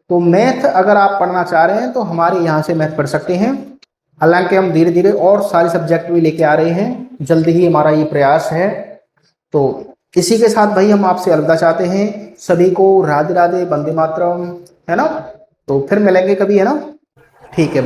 तो मैथ अगर आप पढ़ना चाह रहे हैं तो हमारे यहाँ से मैथ पढ़ सकते हैं, हालांकि हम धीरे धीरे और सारे सब्जेक्ट भी लेके आ रहे हैं, जल्दी ही हमारा ये प्रयास है। तो इसी के साथ भाई हम आपसे अलविदा चाहते हैं, सभी को राधे राधे, वंदे मातरम, है ना। तो फिर मिलेंगे कभी, है ना, ठीक है भाई।